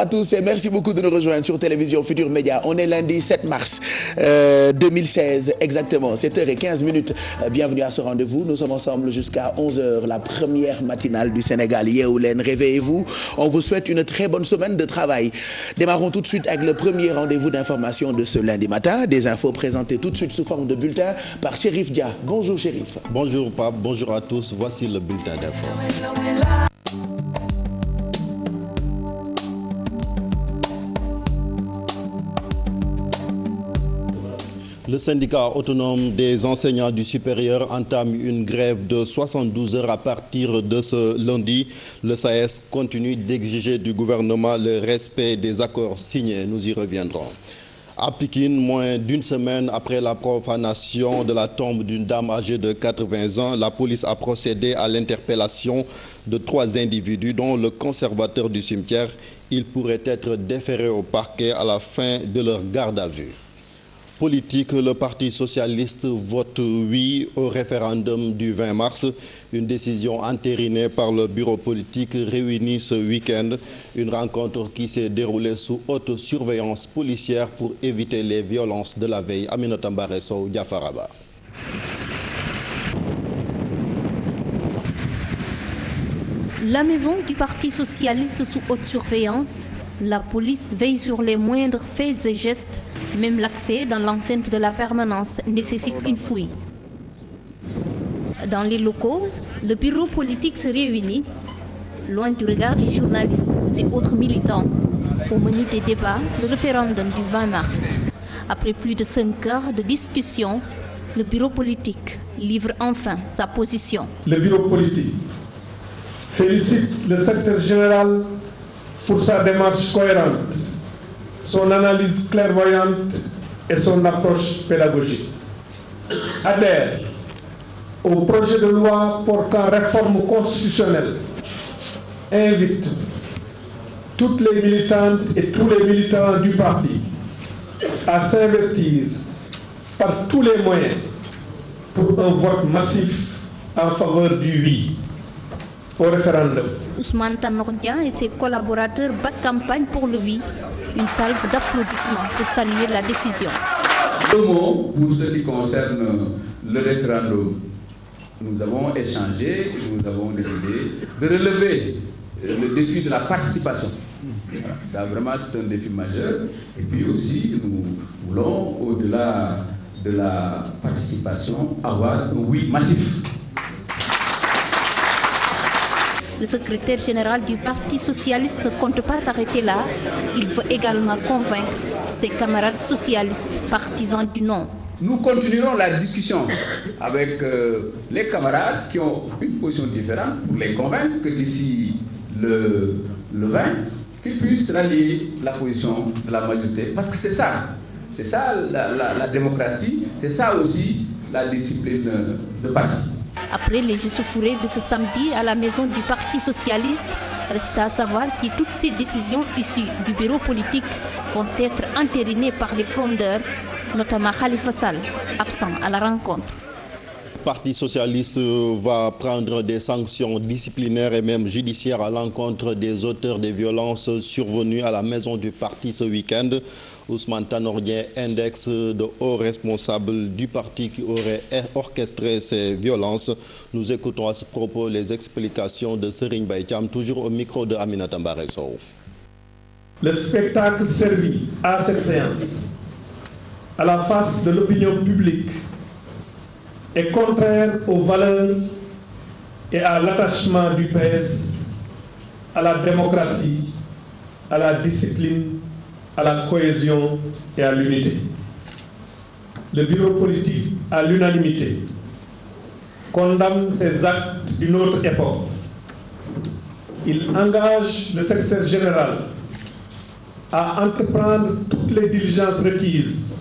à tous et merci beaucoup de nous rejoindre sur Télévision Futur Média. On est lundi 7 mars 2016, exactement, 7h15. Bienvenue à ce rendez-vous. Nous sommes ensemble jusqu'à 11h, la première matinale du Sénégal. Yeewu leen, réveillez-vous. On vous souhaite une très bonne semaine de travail. Démarrons tout de suite avec le premier rendez-vous d'information de ce lundi matin. Des infos présentées tout de suite sous forme de bulletin par Chérif Dia. Bonjour Chérif. Bonjour Pape, bonjour à tous. Voici le bulletin d'info. Le syndicat autonome des enseignants du supérieur entame une grève de 72 heures à partir de ce lundi. Le SAES continue d'exiger du gouvernement le respect des accords signés. Nous y reviendrons. À Pikine, moins d'une semaine après la profanation de la tombe d'une dame âgée de 80 ans, la police a procédé à l'interpellation de 3 individus, dont le conservateur du cimetière. Ils pourraient être déférés au parquet à la fin de leur garde à vue. Politique, le Parti socialiste vote oui au référendum du 20 mars, une décision entérinée par le bureau politique réuni ce week-end, une rencontre qui s'est déroulée sous haute surveillance policière pour éviter les violences de la veille. Aminata Mbaré Sow, Diafaraba. La maison du Parti socialiste sous haute surveillance, la police veille sur les moindres faits et gestes. Même l'accès dans l'enceinte de la permanence nécessite une fouille. Dans les locaux, le bureau politique se réunit, loin du regard des journalistes et autres militants. Au menu des débats, le référendum du 20 mars. Après plus de 5 heures de discussion, le bureau politique livre enfin sa position. Le bureau politique félicite le secrétaire général pour sa démarche cohérente, son analyse clairvoyante et son approche pédagogique. Adhère au projet de loi portant réforme constitutionnelle. Invite toutes les militantes et tous les militants du parti à s'investir par tous les moyens pour un vote massif en faveur du oui au référendum. Ousmane Tanor Dieng et ses collaborateurs battent campagne pour le oui. Une salve d'applaudissements pour saluer la décision. Deux mots pour ce qui concerne le référendum. Nous avons échangé, nous avons décidé de relever le défi de la participation. Ça vraiment c'est un défi majeur. Et puis aussi nous voulons au-delà de la participation avoir un oui massif. Le secrétaire général du Parti socialiste ne compte pas s'arrêter là. Il veut également convaincre ses camarades socialistes, partisans du non. Nous continuerons la discussion avec les camarades qui ont une position différente pour les convaincre que d'ici le 20, qu'ils puissent rallier la position de la majorité. Parce que c'est ça la démocratie, c'est ça aussi la discipline de parti. Après les échauffourées de ce samedi à la maison du Parti socialiste, reste à savoir si toutes ces décisions issues du bureau politique vont être entérinées par les frondeurs, notamment Khalifa Sall, absent à la rencontre. Le Parti socialiste va prendre des sanctions disciplinaires et même judiciaires à l'encontre des auteurs des violences survenues à la maison du parti ce week-end. Ousmane Tanor Dieng indexe de hauts responsables du parti qui auraient orchestré ces violences. Nous écoutons à ce propos les explications de Serigne Mbaye Thiam, toujours au micro de Aminata Mbaré Sow. Le spectacle servi à cette séance, à la face de l'opinion publique, est contraire aux valeurs et à l'attachement du PS à la démocratie, à la discipline, à la cohésion et à l'unité. Le bureau politique, à l'unanimité, condamne ces actes d'une autre époque. Il engage le secrétaire général à entreprendre toutes les diligences requises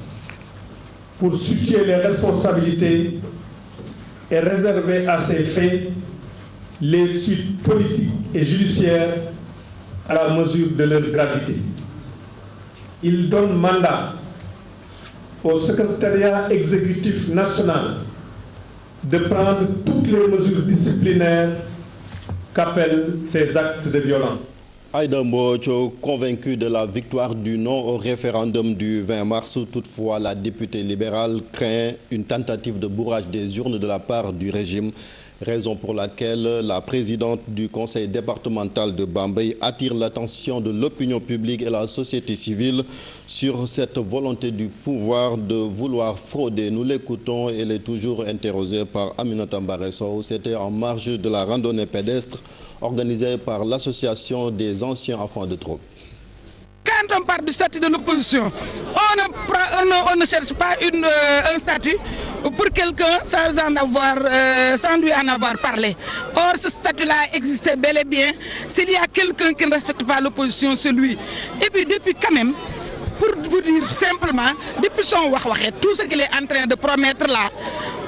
pour situer les responsabilités et réserver à ces faits les suites politiques et judiciaires à la mesure de leur gravité. Il donne mandat au secrétariat exécutif national de prendre toutes les mesures disciplinaires qu'appellent ces actes de violence. Aïda Mbodj, convaincu de la victoire du non au référendum du 20 mars, toutefois la députée libérale craint une tentative de bourrage des urnes de la part du régime, raison pour laquelle la présidente du conseil départemental de Bambey attire l'attention de l'opinion publique et la société civile sur cette volonté du pouvoir de vouloir frauder. Nous l'écoutons, elle est toujours interrogée par Aminata Mbaresso. C'était en marge de la randonnée pédestre organisée par l'association des anciens enfants de troupe. Quand on parle du statut de l'opposition, on ne cherche pas un statut pour quelqu'un sans lui en avoir parlé. Or, ce statut-là existait bel et bien. S'il y a quelqu'un qui ne respecte pas l'opposition, c'est lui. Et puis depuis quand même, pour vous dire simplement, depuis son wax-waxet, tout ce qu'il est en train de promettre là,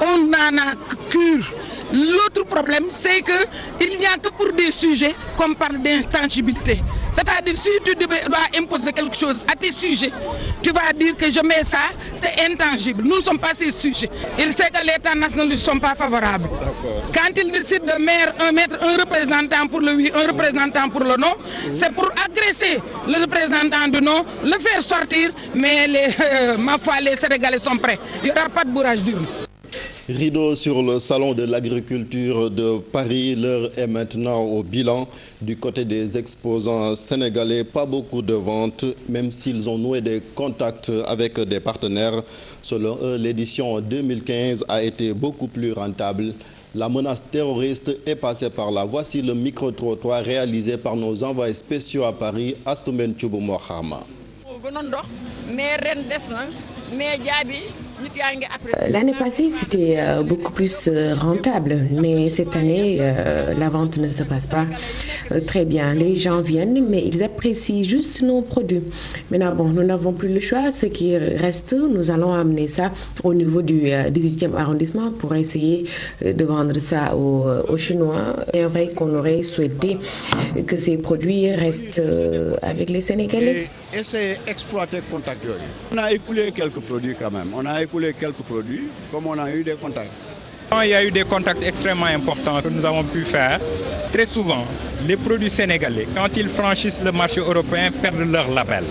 on en a cure. L'autre problème, c'est qu'il n'y a que pour des sujets qu'on parle d'intangibilité. C'est-à-dire, si tu dois imposer quelque chose à tes sujets, tu vas dire que je mets ça, c'est intangible. Nous ne sommes pas ces sujets. Il sait que les tendances ne lui sont pas favorables. Quand il décide de mettre un représentant pour le oui, un représentant pour le non, c'est pour agresser le représentant du non, le faire sortir, mais ma foi, les Sénégalais sont prêts. Il n'y aura pas de bourrage d'urne. Rideau sur le salon de l'agriculture de Paris. L'heure est maintenant au bilan. Du côté des exposants sénégalais, pas beaucoup de ventes, même s'ils ont noué des contacts avec des partenaires. Selon eux, l'édition 2015 a été beaucoup plus rentable. La menace terroriste est passée par là. Voici le micro-trottoir réalisé par nos envoyés spéciaux à Paris, Astoumen Thioubou Mokhama. L'année passée, c'était beaucoup plus rentable, mais cette année, la vente ne se passe pas très bien. Les gens viennent, mais ils apprécient juste nos produits. Maintenant, bon, nous n'avons plus le choix. Ce qui reste, nous allons amener ça au niveau du 18e arrondissement pour essayer de vendre ça aux Chinois. C'est vrai qu'on aurait souhaité que ces produits restent avec les Sénégalais. Essayer d'exploiter le contact. On a écoulé quelques produits quand même. On a écoulé quelques produits comme on a eu des contacts. Il y a eu des contacts extrêmement importants que nous avons pu faire. Très souvent, les produits sénégalais, quand ils franchissent le marché européen, perdent leur label.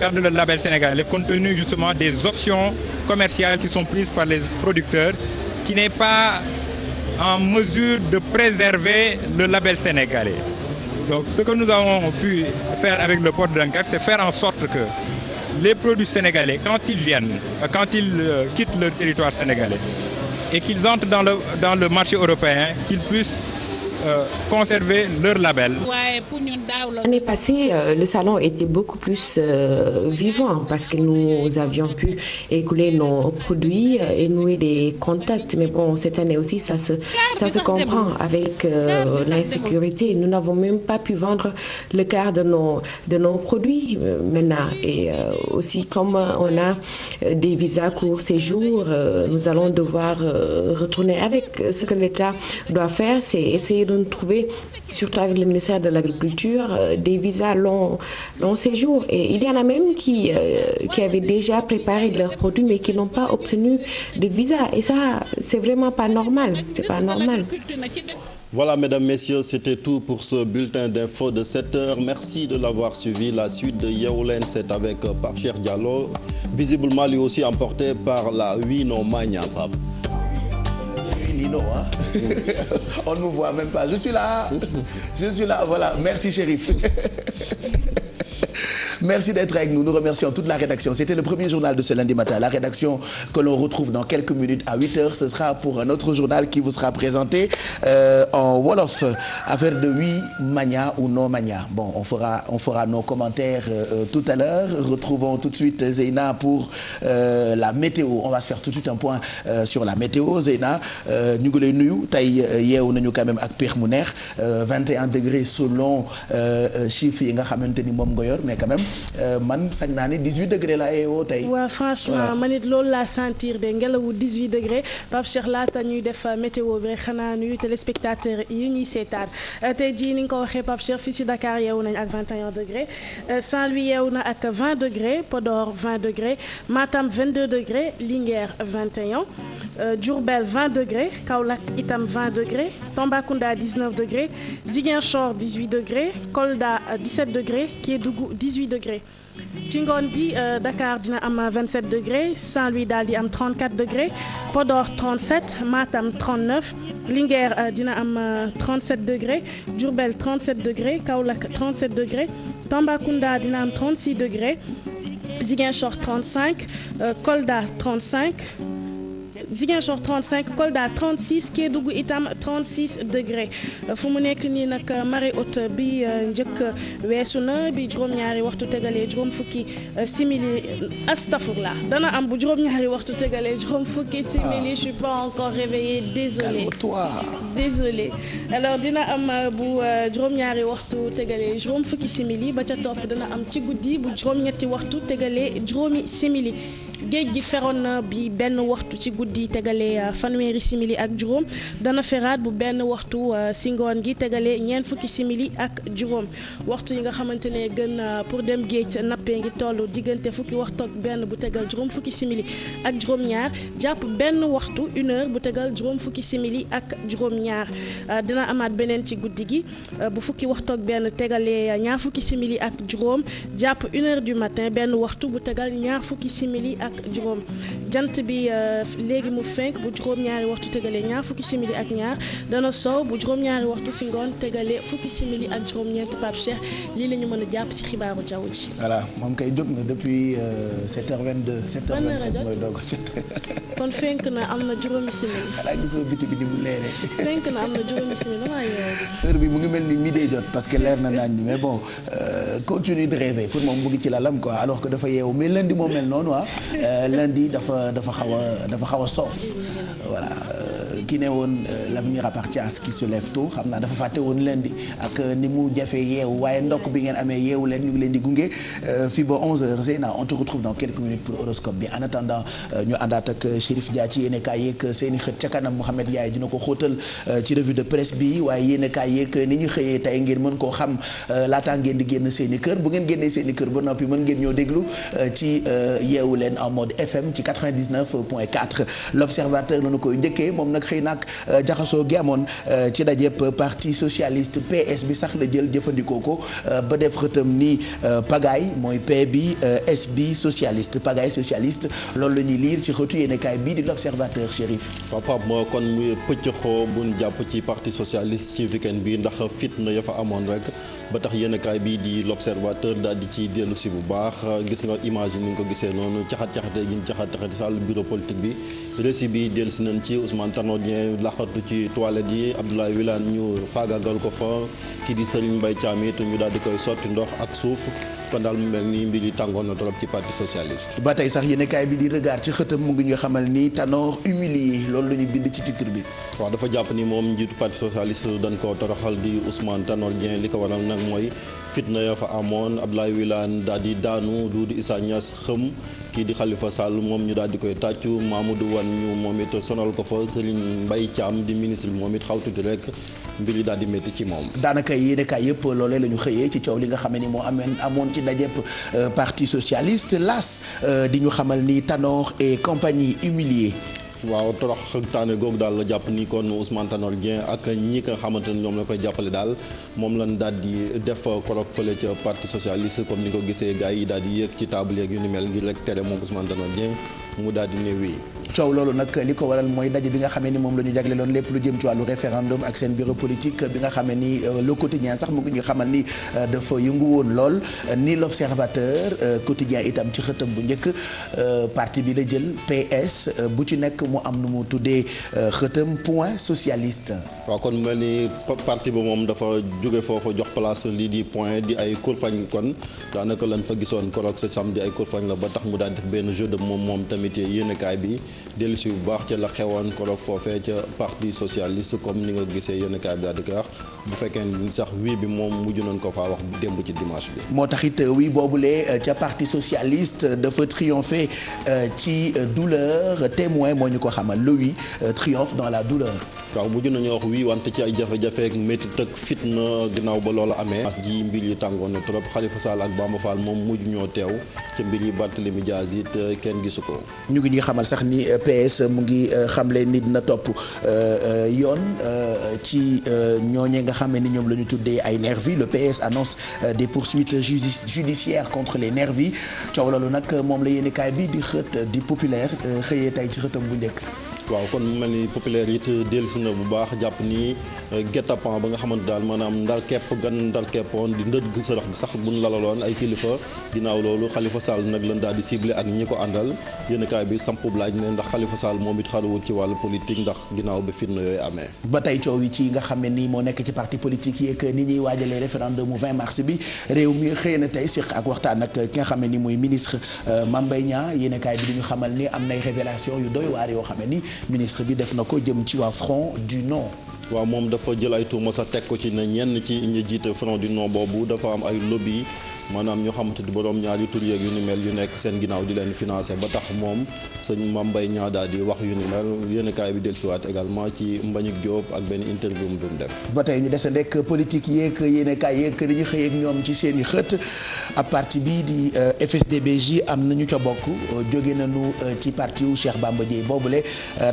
Perdent le label sénégalais compte tenu justement des options commerciales qui sont prises par les producteurs qui n'est pas en mesure de préserver le label sénégalais. Donc ce que nous avons pu faire avec le port de Dunkerque, c'est faire en sorte que les produits sénégalais, quand ils quittent le territoire sénégalais et qu'ils entrent dans le marché européen, qu'ils puissent conserver leur label. L'année passée, le salon était beaucoup plus vivant parce que nous avions pu écouler nos produits et nouer des contacts. Mais bon, cette année aussi, ça se comprend avec l'insécurité. Nous n'avons même pas pu vendre le quart de nos produits maintenant. Et aussi, comme on a des visas court séjour, nous allons devoir retourner avec. Ce que l'État doit faire, c'est essayer de trouver, surtout avec le ministère de l'Agriculture, des visas long séjour. Et il y en a même qui avaient déjà préparé leurs produits mais qui n'ont pas obtenu de visa. Et ça, c'est vraiment pas normal. C'est pas normal. Voilà, mesdames, messieurs, c'était tout pour ce bulletin d'info de 7h. Merci de l'avoir suivi. La suite de Yeoulen, c'est avec Pape Cheikh Diallo, visiblement lui aussi emporté par la Wino Magna, Pape. Nino, hein? On ne nous voit même pas. Je suis là, voilà. Merci, Chérif. Merci d'être avec nous. Nous remercions toute la rédaction. C'était le premier journal de ce lundi matin. La rédaction que l'on retrouve dans quelques minutes à 8h. Ce sera pour un autre journal qui vous sera présenté en Wolof. Affaire de oui, mania ou non mania. Bon, on fera nos commentaires tout à l'heure. Retrouvons tout de suite Zeyna pour la météo. On va se faire tout de suite un point sur la météo. Zeyna, ñu ngi lay nuyu tey yeewu nañu quand même ak péex mu neex 21 degrés selon chiffres yi nga xamante ni moom nga yor mais quand même man sañ naa ne 18 degrés la yeewoo tey. waaw franchement man it loolu laa sentir de ngelawu 18 degrés Pape Cheikh laata ñuy def météo bi xanaa nuyu téléspectateurs yi ñuy seetaan tey jii ni nga ko waxee Pape Cheikh fii si Dakar yeewu nañ ak 21 degrés Saint-Louis yeewu na ak 20 degrés Podor 20 degrés Matam 22 degrés Linguère 21 Diourbel 20 degrés Kaolack itam 20 degrés Tambacounda 19 degrés Ziguinchor 18 degrés Kolda 17 degrés Kédougou 18 degrés. ci ngoon gi Dakar dina am 27 degrés Saint-Louis daal di am 34 degrés Podor 37 Matam 39 Linguère dina am 37 degrés Diourbel 37 degrés Kaolack 37 degrés Tambacounda dina am 36 degrés Ziguinchor 35 Kolda 35 Ziguinchor 35 Kolda 36 Kédougou itam 36 degrés fu mu nekk nii nag marée haute bi njëkk weesu na bi juróom-ñaari waxtu tegalee juróom fukki simili astafurlah dana am bu juróom-ñaari waxtu tegalee juróom fukki simili je suis pas encore réveillée désolée alors dina am bu juróom-ñaari waxtu tegalee juróom fukki simili ba ca topp dana am ci guddi bu juróom-ñetti waxtu tegalee juróomi simili géej gi feroon na bi benn waxtu ci guddi tegalee fanweeri simili ak juróom dana feraat bu benn waxtu si ngoon gi tegalee ñeent fukki simili ak juróom waxtu yi nga xamante ne gën pour dem géej nappee ngi toll diggante fukki waxtu ak benn bu tegal juróom fukki simili ak juróom-ñaar jàpp benn waxtu 1 heure bu tegal juróom fukki simili ak juróom-ñaar dina amaat beneen ci guddi gi bu fukki waxtu ak benn tegalee ñaar fukki simili ak juróom jàpp 1 heure du matin benn waxtu bu tegal ñaar fukki simili ak juróom jant bi léegi mu fenk bu juróom-ñaari waxtu tegalee ñaar fukki simili ak ñaar dana sow bu juróom-ñaari waxtu si ngoon tegalee fukki simili ak juróom-ñeent Pape Cheikh lii la ñu mën a jàpp si xibaaru jaww ji. voilà moom kay jóg na depuis 7h22 7h27 mooy doog a jot. kon fenk na am na juróomi simili. xanaa gisoo biti bi ni mu leeree. fenk na am na juróomi simili damaa yeewu. heure bi mu ngi mel ni midi jot parce que leer na naañ mais bon continue de rêver pour moom mu ngi ci lalam quoi alors que dafa yeewu mais lundi moo mel noonu lundi dafa xaw a soof voilà ki ne woon l'avenir appartient à ceux qui se lèvent tôt xam naa dafa fàtte woon lundi ak ni mu jafee yeewu waaye ndokk bi ngeen amee yeewu leen ñu ngi leen di gunge fii ba 11h Zeyna on te retrouve dans quelques minutes pour horoscope bi en attendant ñu àndaat ak Chérif Dia ci yéenekaay yeeg seeni xët ca kanam Mouhamed Ndiaye dina ko xóotal ci revue de presse bi waaye yéenekaay yeeg ni ñu xëyee tey ngeen mën koo xam laataa ngeen di génn seeni kër bu ngeen génnee seeni kër ba noppi mën ngeen ñoo déglu ci yeewu leen en mode FM ci 99.4 l'observateur lañu koy njëkkee moom nag xëy nag jaxasoo gi amoon ci dajep parti socialiste PS bi sax la jël jëfandikoo ko ba def xëtam ni pagaille mooy P bi S bi socialiste pagaille socialiste loolu la ñuy liir ci xëtu yéenekaay bii di l'observateur Chérif. papa moo kon muy pëccëxoo buñ jàpp ci parti socialiste ci weekend bi ndax fitna ya fa amoon rek ba tax yéenekaay bii di l'observateur daal di ci dellu si bu baax gis nga image yi ni nga ko gisee noonu caxat-caxatee gi ñu caxat-caxatee sàll bureau politique bi récit bi dellu si nañ ci Ousmane Tanor Dieng laxatu ci toilette yi Abdoulaye Wilane ñu faagaagal ko fa kii di Serigne Mbaye Thiam it ñu daal di koy sotti ndox ak suuf kon daal mu mel ni mbir yi tàngoon na trop ci parti socialiste. ba tey sax yéenekaay bi di regard ci xëtam mu ngi ñu xamal ni Tanor humilié loolu la ñu bind ci titre bi. waaw dafa jàpp ni moom njiitu parti socialiste dañ koo toroxal di Ousmane Tanor Dieng li ko waral nag mooy fitna ya fa amoon Abdoulaye Wilane daal di daanu Doudou Issa Niass xëm kii di Khalifa Sall moom ñu daal di koy tàccu Mamadou Wane ñu moom it sonal ko fa Serigne Mbaye Thiam di ministre bi moom it xaw tuuti rek mbir yi daal di métti ci moom. daanaka yéenekaay yëpp loolee la ñu xëyee ci coow li nga xam ne ni moo amoon ci dajep parti socialiste las di ñu xamal ni Tanor et compagnie humiliés. waaw torox taane googu daal la jàpp ni kon Ousmane Tanor Dieng ak ñi nga xamante ne ñoom la koy jàppale daal moom lañ daal di def korok fële ca parti socialiste comme ni ko gisee gars yi daal di yéeg ci table yeeg yu ni mel ngir rek tere moom Ousmane Tanor Dieng mu daal di ne wii. coow loolu nag li ko waral mooy daje bi nga xamee ni moom la ñu jagleeloon lépp lu jëm ci wàllu référendum ak seen bureau politique bi nga xamee ni le quotidien sax mu ngi ñu xamal ni dafa yëngu woon lool ni l'observateur quotidien itam ci xëtam bu njëkk parti bi la jël PS bu ci nekk mu am nu mu tuddee xëtam point socialiste. waaw kon mel ni parti ba moom dafa jóge foofu jox place lii di point di ay kurfañ kon daanaka lañ fa gisoon korok sa samedi ay kurfañ la ba tax mu daal def benn jeu de moom tamit yéenekaay bi dellu si bu baax ca la xewoon korok foofee ca parti socialiste comme ni nga gisee yéenekaay bi daal di koy wax bu fekkee ni sax wii bi moom mujj nañ ko faa wax démb ci dimanche bi. moo tax it wii boobulee ca parti socialiste dafa triompher ci douleur témoin moo ñu ko xamal le oui triomphe dans la douleur. waaw mujj nañu wax wii wante ci ay jafe-jafe ak métit ak fitna ginnaaw ba loola amee ji mbir yi tàngoon na trop Khalifa Sall ak Bamba Fall moom mujj ñoo teew ca mbir yi Barthélémy Dias it kenn gisu ko. ñu ngi ñuy xamal sax ni PS mu ngi xamle ni dina topp yoon ci ñooñee nga xam ne ni ñoom la ñu tuddee ay nervis le PS annonce des poursuites judiciaires contre les nervis coow loolu nag moom la yéenekaay bi di xët di populaire xëyee tey ci xëtam bu njëkk. waaw kon mu mel ni populaire it dellusi na bu baax jàpp ni guet-apens ba nga xamante daal maanaam ndar kepp gan ndar keppoon di ndëdd sërëx sax buñ lalaloon ay kilifa ginnaaw loolu Khalifa Sall nag lan daal di ciblé ak ñi ko àndal yéenekaay bi samp laaj ne ndax Khalifa Sall moom it xaruwul ci wàllu politique ndax ginnaaw ba fitna yooyu amee. ba tey coow yi ci nga xam ne nii moo nekk ci parti politique yeeg ni ñuy waajalee référendum 20 mars bi réew mi xëy na tey siq ak waxtaan ak ki nga xam ne ni mooy ministre Mame Mbaye Niang yéenekaay bi duñu xamal ni am nay révélation yu doy waar yoo xam ne ni ministre bi def na ko jëm ci waa Front du Non. waaw moom dafa jël ay tuuma sa teg ko ci ne ñenn ci ñi jiite Front du Non boobu dafa am ay lobby maanaam ñoo xamante ni borom ñaari tur yeeg yu ni mel yu nekk seen ginnaaw di leen financé ba tax moom sëñ Mame Mbaye Niang daal di wax yu ni mel yéenekaay bi dellusiwaat également ci Mbagnick Diop ak benn interview mu def. ba tey ñu dese rek politique yeeg yéenekaay yeeg li ñu xëy ak ñoom ci seen i xët ab parti bii di FSD/BJ am na ñu ca bokk jóge nañu ci parti wu Cheikh Bamba Dièye boobule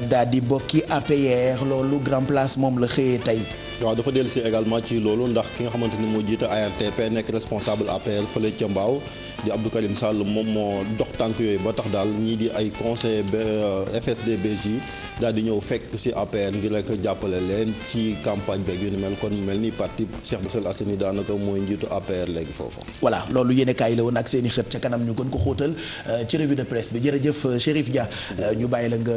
daal di bokki APR loolu Grand Place moom la xëyee tey. waaw dafa dellu si également ci loolu ndax ki nga xamante ni moo jiite ARTP nekk responsable APR fële ca Mbaaw di Abdou Karim Sall moom moo dox tànk yooyu ba tax daal ñii di ay conseil FSD/BJ daal di ñëw fekk si APR ngir rek jàppale leen ci campagne beeg yu ni mel kon mel ni parti Cheikh Bassel Asseni daanaka mooy njiitu APR léegi foofu. voilà loolu yéenekaay la woon ak seen i xët ca kanam ñu gën ko xóotal ci revue de presse bi jërëjëf Chérif Dia ñu bàyyi la nga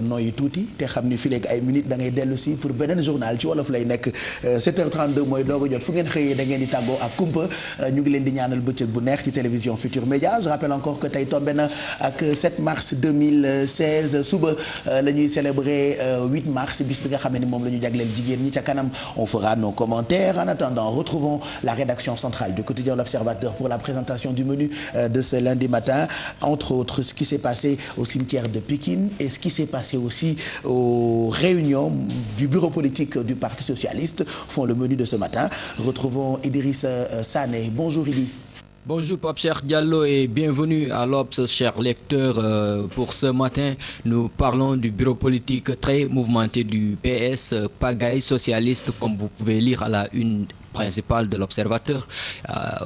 noyyi tuuti te xam ni fi léegi ay minutes da ngay dellu si pour beneen journal ci wolof lay nekk 7h32 mooy doog a jot fu ngeen xëyee da ngeen di tàggoo ak kumpa ñu ngi leen di ñaanal bëccëg bu neex ci télévision Futur Média je rappelle encore que tey tombé na ak 7 mars 2016 suba la ñuy célébrer 8 mars bis bi nga xam ne ni moom la ñu jagleel jigéen ñi ca kanam on fera nos commentaires en attendant retrouvons la rédaction centrale du quotidien L'Observateur pour la présentation du menu de ce lundi matin entre autres ce qui s'est passé au cimetière de Pikine et ce qui s'est passé aussi aux réunions du bureau politique du Parti socialiste font le menu de ce matin. Retrouvons Idrissa Sané. Bonjour Idi. Bonjour Pape Cheikh Diallo et bienvenue à l'Obs, chers lecteurs. Pour ce matin, nous parlons du bureau politique très mouvementé du PS, pagaille socialiste, comme vous pouvez lire à la une principal de l'Observateur.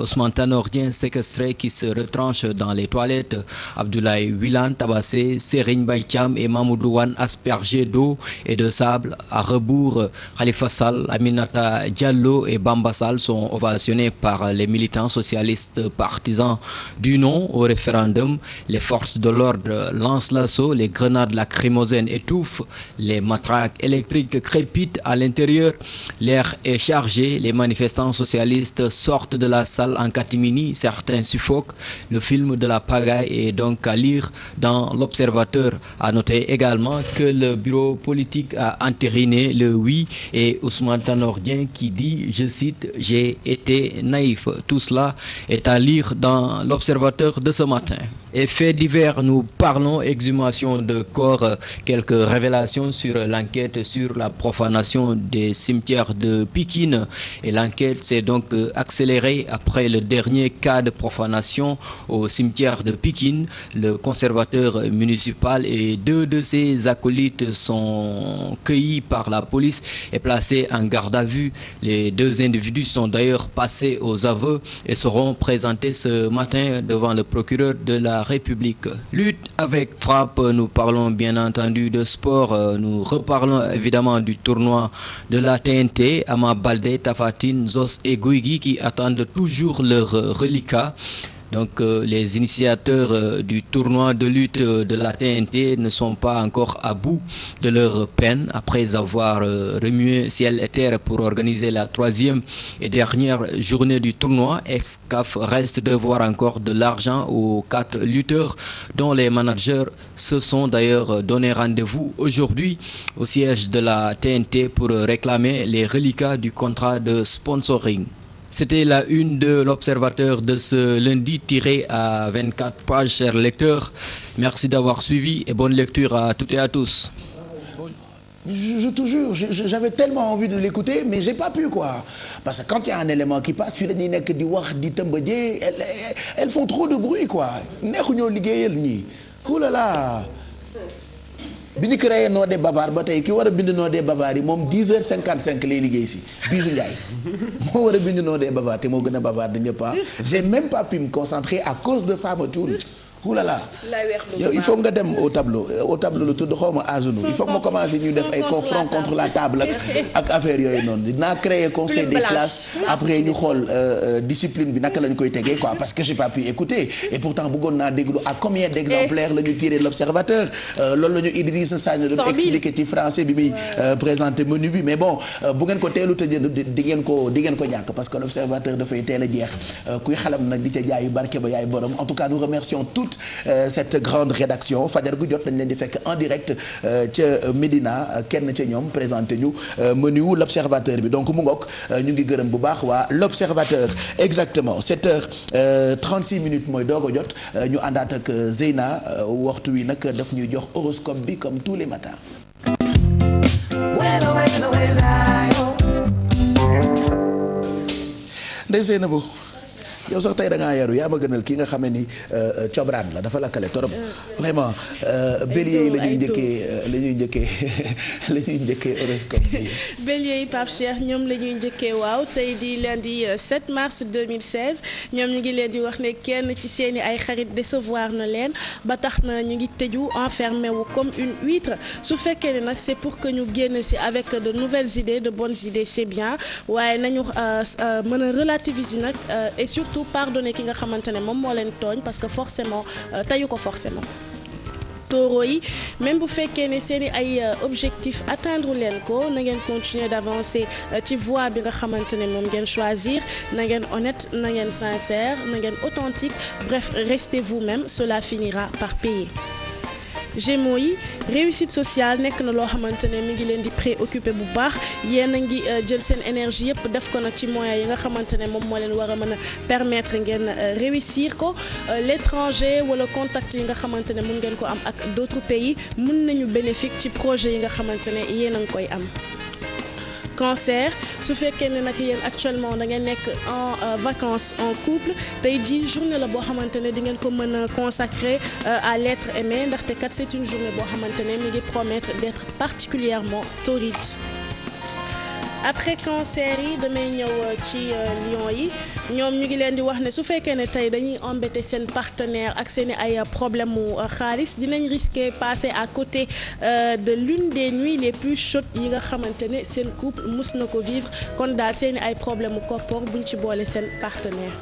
Ousmane Tanor Dieng séquestré qui se retranche dans les toilettes. Abdoulaye Wilane tabassé, Serigne Mbaye Thiam et Mamoudou Wane aspergés d'eau et de sable. À rebours, Khalifa Sall, Aminata Diallo et Bamba Sall sont ovationnés par les militants socialistes partisans du non au référendum. Les forces de l'ordre lancent l'assaut, les grenades lacrymogènes étouffent, les matraques électriques crépitent à l'intérieur. L'air est chargé, les manifestants socialistes sortent de la salle en catimini, certains suffoquent. Le film de la pagaille est donc à lire dans l'Observateur. À noter également que le bureau politique a entériné le oui et Ousmane Tanor Dieng qui dit, je cite, « J'ai été naïf ». Tout cela est à lire dans l'Observateur de ce matin. Et faits divers, nous parlons exhumation de corps, quelques révélations sur l'enquête sur la profanation des cimetières de Pikine. Et l'enquête s'est donc accélérée après le dernier cas de profanation au cimetière de Pikine. Le conservateur municipal et 2 de ses acolytes sont cueillis par la police et placés en garde à vue. Les 2 individus sont d'ailleurs passés aux aveux et seront présentés ce matin devant le procureur de la République. Lutte avec frappe, nous parlons bien entendu de sport. Nous reparlons évidemment du tournoi de la TNT. Ama Baldé, Tapha Tine, Zos et Guigui qui attendent toujours leur reliquat. Donc les initiateurs du tournoi de lutte de la TNT ne sont pas encore à bout de leur peine après avoir remué ciel et terre pour organiser la 3e et dernière journée du tournoi. Excaf reste de voir encore de l'argent aux 4 lutteurs dont les managers se sont d'ailleurs donné rendez-vous aujourd'hui au siège de la TNT pour réclamer les reliquats du contrat de sponsoring. C'était la une de l'Observateur de ce lundi tiré à 24 pages, chers lecteurs. Merci d'avoir suivi et bonne lecture à toutes et à tous. je te jure j'avais tellement envie de l'écouter mais j'ai pas pu quoi parce que quand il y a un élément qui passe fii dañuy nekk di wax di tëmbëjee elles font trop de bruit quoi neexuñoo liggéeyal ñii oulala bi ñu créé Noo des bavards ba tey ki war a bind Noo des bavards yi moom 10h55 lay liggéey si Bijou Ndiaye moo war a bind Noo des bavards te moo gën a bavard de ñëpp j'ai même pas pu me concentrer à cause de Fama Thioune oulala yow il faut nga dem au tableau lu tudd xaw ma Azunou il faut que ma commencer ñu def ay confront contre la table ak affaire yooyu noonu dinaa créer conseil des classes après ñu xool discipline bi naka lañ koy tegee quoi parce que j'ai pas pu écouter et pourtant bëggoon naa déglu à combien d'exemplaires la ñu tiré l'observateur loolu la ñu Idrissa Sagna doon expliquer ci français bi muy présenter menu bi mais bon bu ngeen ko teelu te jënd di ngeen ko ñàkk parce que l'observateur dafay teel a jeex kuy xalam nag di ca jaayu barke ba yaay borom en tout cas nous remercions toute cette grande rédaction fajar gu jot dañ leen di fekk en direct ca Médina kenn ca ñoom présenté ñu menu wu l'observateur bi donc mu ngoog ñu ngi gërëm bu baax waa l'observateur exactement 7h36 mooy doog a jot ñu àndaat ak Zeyna waxtu wi nag daf ñuy jox horoscope bi comme tous les matins. Ndeye Seynabou yow sax tey da ngaa yaru yaa ma gënal ki nga xam ni cobraan la dafa lakkale torop vraiment bélier yi la ñuy njëkkee horoscope bi. bélier yi Pape Cheikh ñoom la ñuy njëkkee waaw tey di lundi 7 mars 2016 ñoom ñu ngi leen di wax ne kenn ci seeni ay xarit décevoir na leen ba tax na ñu ngi tëju enfermé wu comme une huître su fekkee ne nag c'est pour que ñu génn ci avec de nouvelles idées de bonnes idées c'est bien waaye nañu mën a relativiser nag et surtout pardonner ki nga xamante ne moom moo leen tooñ parce que forcément tayu ko forcément. taureau yi même bu fekkee ne seeni ay objectif atteindre leen ko na ngeen continuer d'avancer ci voie bi nga xamante ne moom ngeen choisir na ngeen honnête na ngeen sincère na ngeen authentique bref restez vous-même cela finira par payer. Gémeaux yi réussite sociale nekk na loo xamante ne mi ngi leen di préoccuper bu baax yéen a ngi jël seen énergie yëpp def ko nag ci moyens yi nga xamante ne moom moo leen war a mën a permettre ngeen réussir ko l'étranger wala contact yi nga xamante ne mun ngeen ko am ak d'autres pays mun nañu bénéfique ci projet yi nga xamante ne yéen a ngi koy am. Cancer su fekkee ne nag yéen actuellement da ngeen nekk en vacances en couple tey jii journée la boo xamante ne di ngeen ko mën a consacrer à l'être aimé ndaxte kat c'est une journée boo xamante ne mi ngi promettre d'être particulièrement torride. après cancer yi damay ñëw ci lion yi ñoom ñu ngi leen di wax ne su fekkee ne tey dañuy embêter seen partenaire ak seen ay problème mu xaalis dinañ risquer passer à côté de l'une des nuits les plus chaudes yi nga xamante ne seen couple mus na ko vivre kon daal seen ay problème mu koppor buñ ci boole seen partenaire.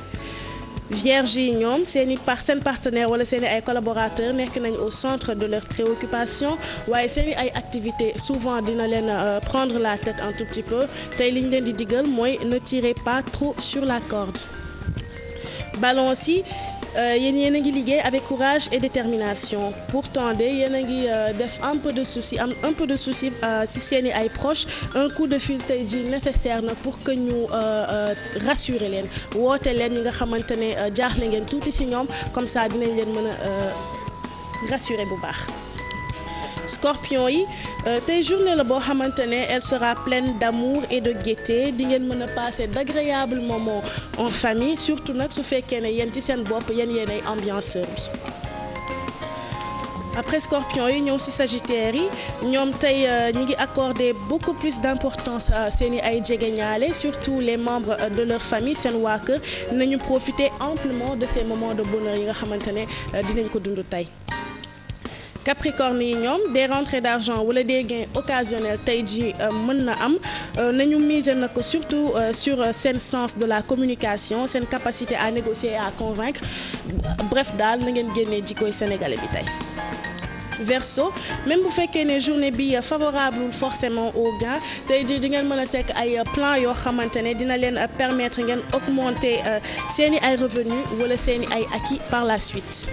Vierge yi ñoom seen partenaire wala seen ay collaborateurs nekk nañ au centre de leurs préoccupations waaye seen ay activités souvent dina leen prendre la tête un tout petit peu tey li ñu leen di digal mooy ne tirez pas trop sur la corde. Balance yi yéen a ngi liggéey avec courage et détermination pourtant de yéen a ngi def un peu de souci si seeni ay proches un coup de fil tey ji nécessaire na pour que ñu rassurer leen woote leen ñi nga xamante ne jaaxle ngeen tuuti si ñoom comme ça dinañ leen mën a rassurer bu baax. Scorpion yi tey journée la boo xamante ne elle sera pleine d'amour et de gaieté di ngeen mën a passer d'agréables moments en famille surtout nag su fekkee ne yéen ci seen bopp yéen ay ambianceur bi. après Scorpion yi ñëw ci Sagittaire yi ñoom tey ñu ngi accorder beaucoup plus d'importance seeni ay jegeñaale surtout les membres de leur famille seen waa kër nañu profiter amplement de ces moments de bonheur yi nga xamante ne dinañ ko dund tey. Capricorne yi ñoom des rentrées d'argent wala des gains occasionnels tey jii mën na am nañu miser na ko surtout sur seen sens de la communication seen capacité à négocier et à convaincre bref daal na ngeen génnee jikkoy sénégalais bi tey. Verseau même bu fekkee ne journée bi favorable forcément au gain tey jii di ngeen mën a teg ay plan yoo xamante ne dina leen permettre ngeen augmenter seeni ay revenus wala seeni ay acquis par la suite.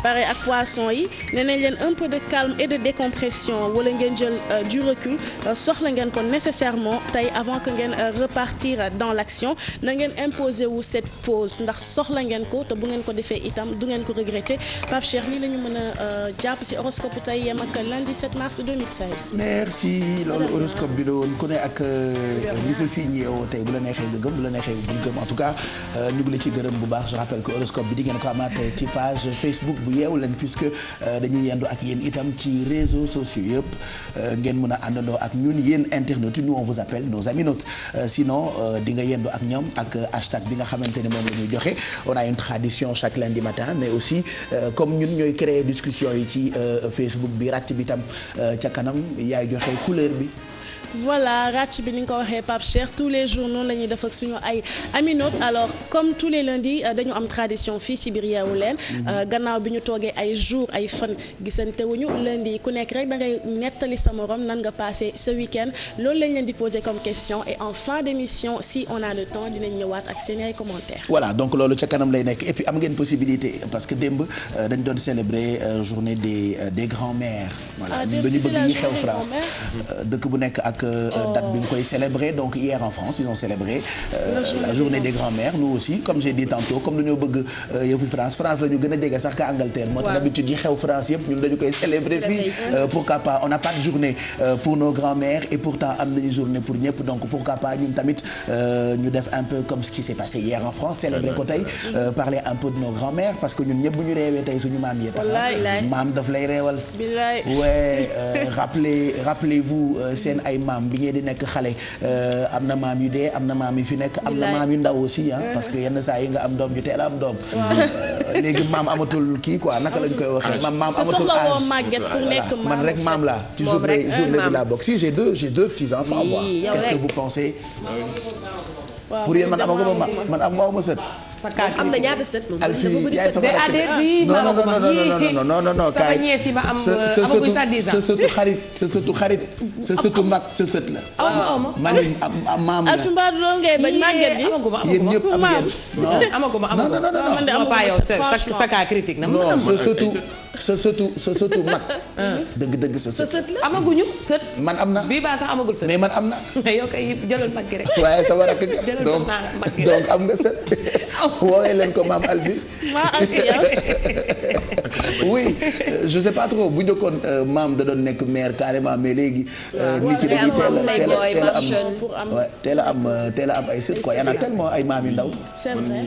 pare ak poisson yi nee nañ leen un peu de calme et de décompression wala ngeen jël du recul soxla ngeen ko nécessairement tey avant que ngeen repartir dans l'action na ngeen imposer wu cette pause ndax soxla ngeen ko te bu ngeen ko defee itam du ngeen ko regretter Pape Cheikh lii la ñu mën a jàpp ci horoscope tey yem ak lundi 7 mars 2016. merci loolu horoscope bi la woon ku ne ak li sa signe yow tey bu la neexee nga gëm bu la neexee bul gëm en tout cas ñu ngi la ci gërëm bu baax je rappelle que horoscope bi di ngeen ko amaat ci page Facebook bu Yeewu Leen puisque dañuy yendu ak yéen itam ci réseaux sociaux yëpp ngeen mën a àndandoo ak ñun yéen internautes nous on vous appelle nos aminautes sinon di nga yendu ak ñoom ak hashtag bi nga xamante ne moom la ñuy joxe on a une tradition chaque lundi matin mais aussi comme ñun ñooy créer discussion yi ci Facebook bi ràcc bi tam ca kanam yaay joxe couleur bi. voilà ràcc bi ni nga ko waxee Pape Cheikh tous les jours noonu la ñuy def ak suñu ay aminotes alors comme tous les lundis dañu am tradition fii si biir Yeewu Leen gannaaw bi ñu toogee ay jours ay fan gisante wuñu lundi ku nekk rek da ngay nettali sa morom nan nga passé ce week-end loolu lañ leen di poser comme question et en fin d'émission si on a le temps dinañ ñëwaat ak seen ay commentaires. voilà donc loolu ca kanam lay nekk et puis am ngeen possibilité parce que démb dañ doon célébrer journée des grands-mères. voilà ñun dañu bëgg ñi xew France dëkk bu nekk ak date bi ñu koy célébrer donc hier en France ils ont célébré la journée des grands-mères nous aussi comme j'ai dit tantôt comme dañoo bëgg yëfu France la ñu gën a jege sax ka Angleterre moo tax d'habitude yi xew France yëpp ñun dañu koy célébrer fii pourquoi pas on n'a pas de journée pour nos grands-mères et pourtant am nañu journée pour ñëpp donc pourquoi pas ñun tamit ñu def un peu comme ce qui s'est passé hier en France célébrer ko tey parler un peu de nos grands-mères parce que ñun ñëpp bu ñu réewee tey suñu maam yi tax maam daf lay réewal ouais rappelez-vous seen ay maam bi ngeen di nekk xale am na maam yu dee am na maam yu fi nekk am na maam yu ndaw aussi parce que yenn saa yi nga am doom ju teel a am doom léegi maam amatul kii quoi naka lañ koy waxee maam amatul âge man rek maam laa ci journée bi laa bokk si j'ai deux petits enfants moi qu'est-ce que vous pensez pour yéen man amaguma sët am na ñaata sët moom. Alfie yaay sama non kaay sa sëtu xarit sa sëtu mag sa sët la. man maam la. Alfie mbaa doon ngay bañ màgget gi. yéen ñëpp am ngeen. non sa cas critique na. non sa sëtu mag. dëgg sa sët la. amaguñu sët. man am na. bii baa sax amagul sët. mais man am na. yow kay jëlal mag gi rek. waaye sama rakk donc am nga sët. woowee leen ko maam Alfie. oui je sais pas trop bu njëkkoon maam da doon nekk mère carrément mais léegi. nit yi dañuy teel a am ay sët quoi y en a tellement ay maam yu ndaw. c'est vrai.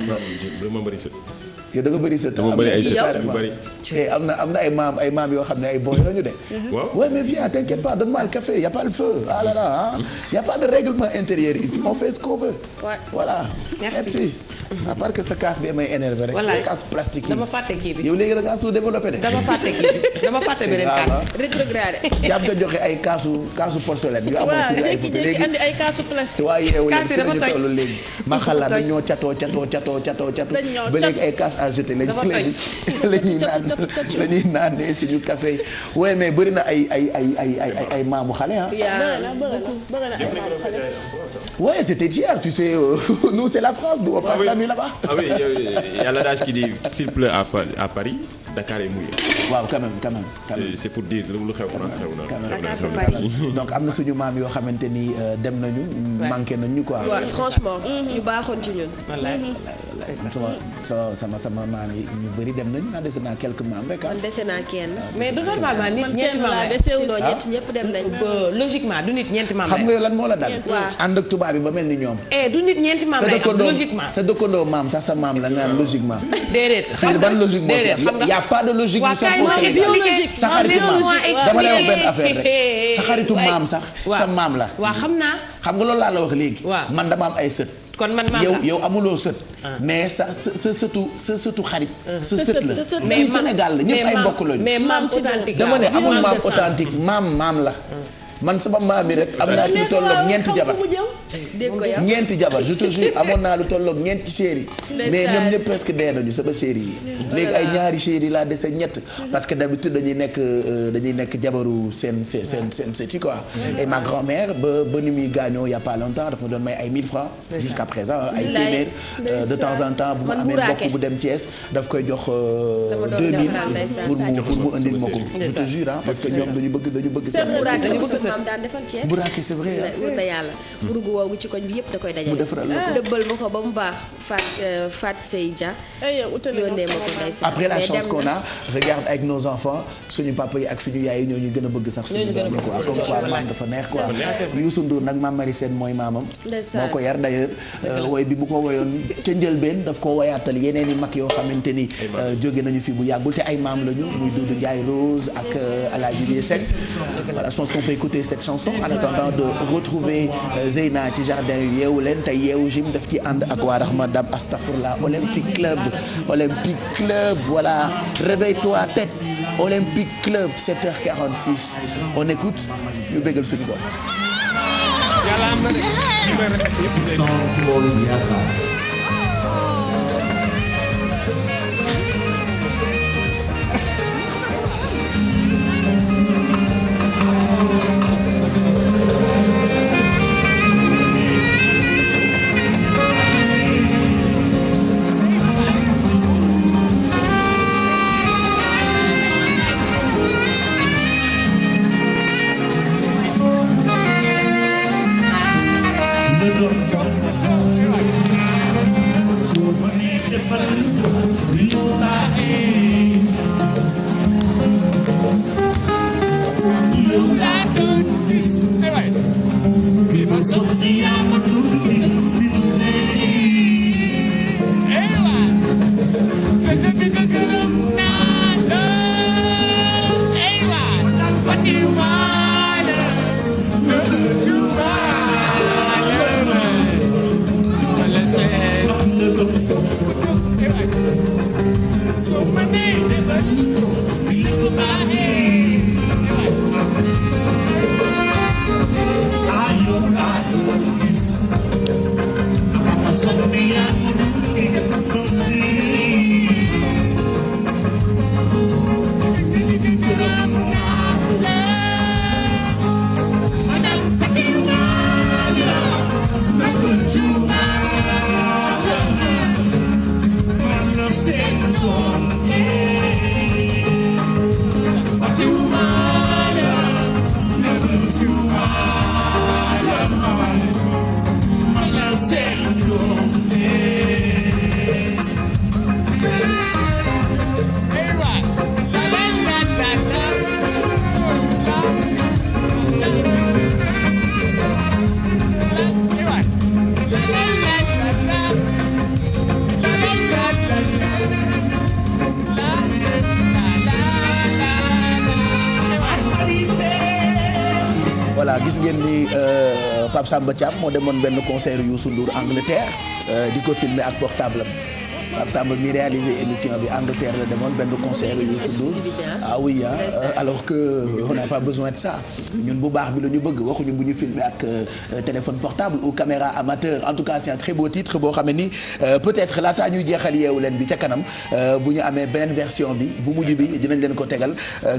yow da nga bëri sët. dama bëri ay sët yu bëri. am na ay maam yoo xam ne ay boy lañu de. waaw ouais mais viens t'inquiète pas donne-moi le café y a pas le feu ah là là y a pas de règlement intérieur ici on fait ce qu'on veut. voilà merci. à part que sa casse bi may énervé rek. sa casse plastique yi dama fàtte kii bi yow léegi da ngaa sous-développé de. dama fàtte kii bi dama fàtte beneen casse. rétrograde. yàgg nga joxe ay kaasu porcelaine yu amoon suñu ay photo léegi andi ay kaasu plastique. waaye yow yéen fi lañu toll léegi. ma xalaat dañoo catoo ba léegi ay casse à jeter la ñuy naan suñu café ouais mais bëri na ay maamu xale ah. ouais c'était hier tu sais nous c'est la France nous on passe la nuit là-bas. ah oui il y a l'adage qui dit s'il pleut à Paris Dakar est mouillé. waaw quand même. c'est pour dire lu xew France xew na. donc am na suñu maam yoo xamante ni dem nañu. manqué nañu quoi. waaw franchement. ñu baaxoon ci ñun. wallaay sama maam yi ñu bëri dem nañu ah dese naa quelques maam rek ah. man dese naa kenn. mais du normalement nit ñeenti maam la ñett ñëpp dem nañ. logiquement du nit ñeenti maam la. xam nga lan moo la dal. ànd ak tubaab bi ba mel ni ñoom. du nit ñeenti maam lay am logiquement. sa dëkkandoo maam sax sa maam la nga logiquement. déedéet xam nga ban logique moo fi am y a pas de logique. nous sommes au Sénégal sa xaritu maam dama lay wax benn affaire rek sa xaritu maam sax sa maam la. waaw xam naa. xam nga loolu laa la wax léegi. man dama am ay sët. kon man maam yow amuloo sët. mais sa sëtu xarit. sa sët la fii Sénégal la ñëpp ay mbokk lañu. mais maam authentique dama ne amul maam authentique maam la. man sama maam bi rek am naa ci lu tolloog ñeenti jabar. ñeenti jabar je te jure amoon naa lu tolloog ñeenti chéri mais ñoom ñëpp presque dee nañu sama chéri yi. léegi ay ñaari chéri laa dese ñett parce que d'habitude dañuy nekk jabaru seen ci quoi. et ma grand-mère ba ni muy gaañoo il y a pas longtemps dafa ma doon may ay 1000 francs jusqu'à présent ay téeméer de temps en temps bu ma amee mbokk bu dem Thiès daf koy jox 2000 pour mu indil ma ko je te jure parce que ñoom dañu bëgg seen maam daan defal Thiès buraake c'est vrai wër na yàlla burugu woowu ci koñ bi yëpp da koy dajale mu defaral la ko dëbbal ma ko ba mu baax Fat Sey Dia yónnee ma ko ndeysaan après la chance qu'on a regarde avec nos enfants suñu papa yi ak suñu yaay yi ñoo ñu gën a bëgg sax suñu doom yi quoi comme quoi maam dafa neex quoi Youssou Ndour nag maam Marie Sène mooy maamam moo ko yar d'ailleurs woy bi bu ko woyoon ca njëlbeen daf ko woyaatal yeneen i mag yoo xamante ni jóge nañu fi bu yàggul te ay maam lañu muy Doudou Ndiaye Rose ak Alaaji Vieux Seck voilà je pense qu'on peut écouter cette chanson en attendant de retrouver Zeyna ci jardin yu yeewu leen tey yeewu jim daf ci ànd ak waa Rahmadam Astafurlah Olympique Club voilà réveille-toi tête Olympique Club 7h46 on écoute ñu bégal suñu bopp. gis ngeen ni Pape Samba Thiam moo demoon benn concert Youssou Ndour Angleterre di ko filmer ak portable am Pape Samba mi réalisé émission bi Angleterre la demoon benn concert Youssou Ndour ah oui alors que on n'a pas besoin de ça ñun bu baax bi la ñu bëgg waxuñu bu ñu filmer ak téléphone portable ou caméra amateur en tout cas c'est un très beau titre boo xam ne ni peut-être laataa ñuy jeexal yeewu leen bi ca kanam bu ñu amee beneen version bi bu mujj bi dinañ leen ko tegal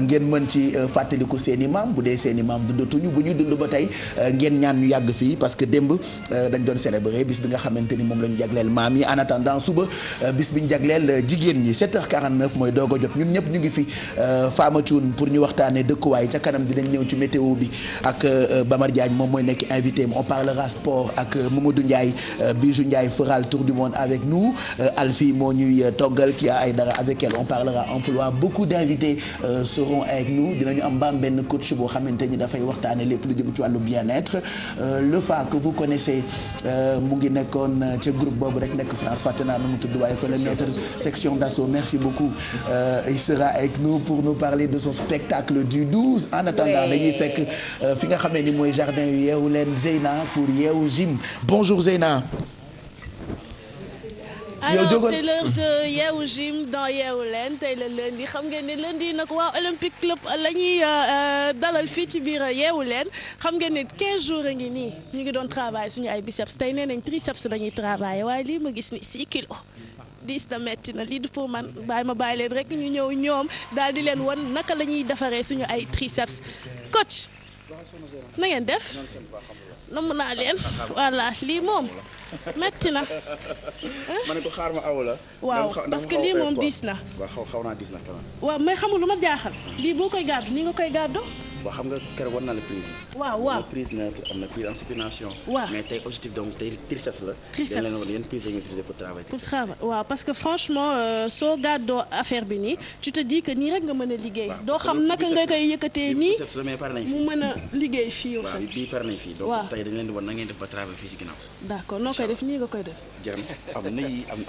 ngeen mën ci fàttaliku seen i maam bu dee seen i maam dundatuñu bu ñuy dund ba tey ngeen ñaan ñu yàgg fii parce que démb dañ doon célébrer bis bi nga xamante ni moom la ñu jagleel maam yi en attendant suba bis bi ñu jagleel jigéen ñi 7h49 mooy doog a jot ñun ñëpp ñu ngi fi Fama Thioune pour ñu waxtaanee dëkkuwaay ca kanam dinañ ñëw ci météo bi ak Bamar Diagne moom mooy nekk invité on parlera sport ak Mamadou Ndiaye Bijou Ndiaye fera le tour du monde avec nous Alfie moo ñuy toggal ki a ay dara avec elle on parlera emploi beaucoup d'invités seront avec nous dinañu am mbaam benn coach boo xamante ni dafay waxtaanee lépp lu jëm ci wàllu bien-être le fa que vous connaissez mu ngi nekkoon ca groupe boobu rek nekk France fàtte naa nu mu tudd waaye fa la maître section d'assaut merci beaucoup il sera avec nous pour nous parler de son spectacle du 12 en attendant dañuy fekk fi nga xamee ni mooy jardin yu yeewu leen Zeyna pour yeewu gym bonjour Zeyna. alors c'est l'heure de Yeewu Gym dans Yeewu Leen tey la lundi xam ngeen ne lundi nag waa Olympique Club la ñuy dalal fii ci biir Yeewu Leen xam ngeen ne 15 jours a ngi nii ñu ngi doon travail suñu ay biceps tey nee nañ triceps dañuy travailler waaye lii ma gis ni 6 kilos diis na metti na lii du pour man bàyyi leen rek ñu ñëw ñoom daal di leen wan naka la ñuy defaree suñu ay triceps coach na ngeen def namm naa leen voilà lii moom metti na. ma ne ko xaar ma aw la. waaw parce que lii moom diis na. waaw xaw naa diis na quand même. waaw mais xamul lu ma jaaxal lii boo koy gàddu ni nga koy gàddoo. waaw xam nga keroog war naa la prise. waaw am na prise neutre am na prise en supination. waaw mais tey objectif donc tey triceps la. triceps dañ leen woon yenn prise la ñuy utiliser pour travailler. pour travailler waaw parce que franchement soo gàddoo affaire bi nii tu te dis que nii rek nga mën a liggéey. doo xam naka nga koy yëkkatee nii mu mën a liggéey fii au fait. waaw bii par nañ fii. donc tey dañ leen di woon na ngeen def ba travailler fii si ginnaaw. d'accord noo koy def nii nga koy def. jeex na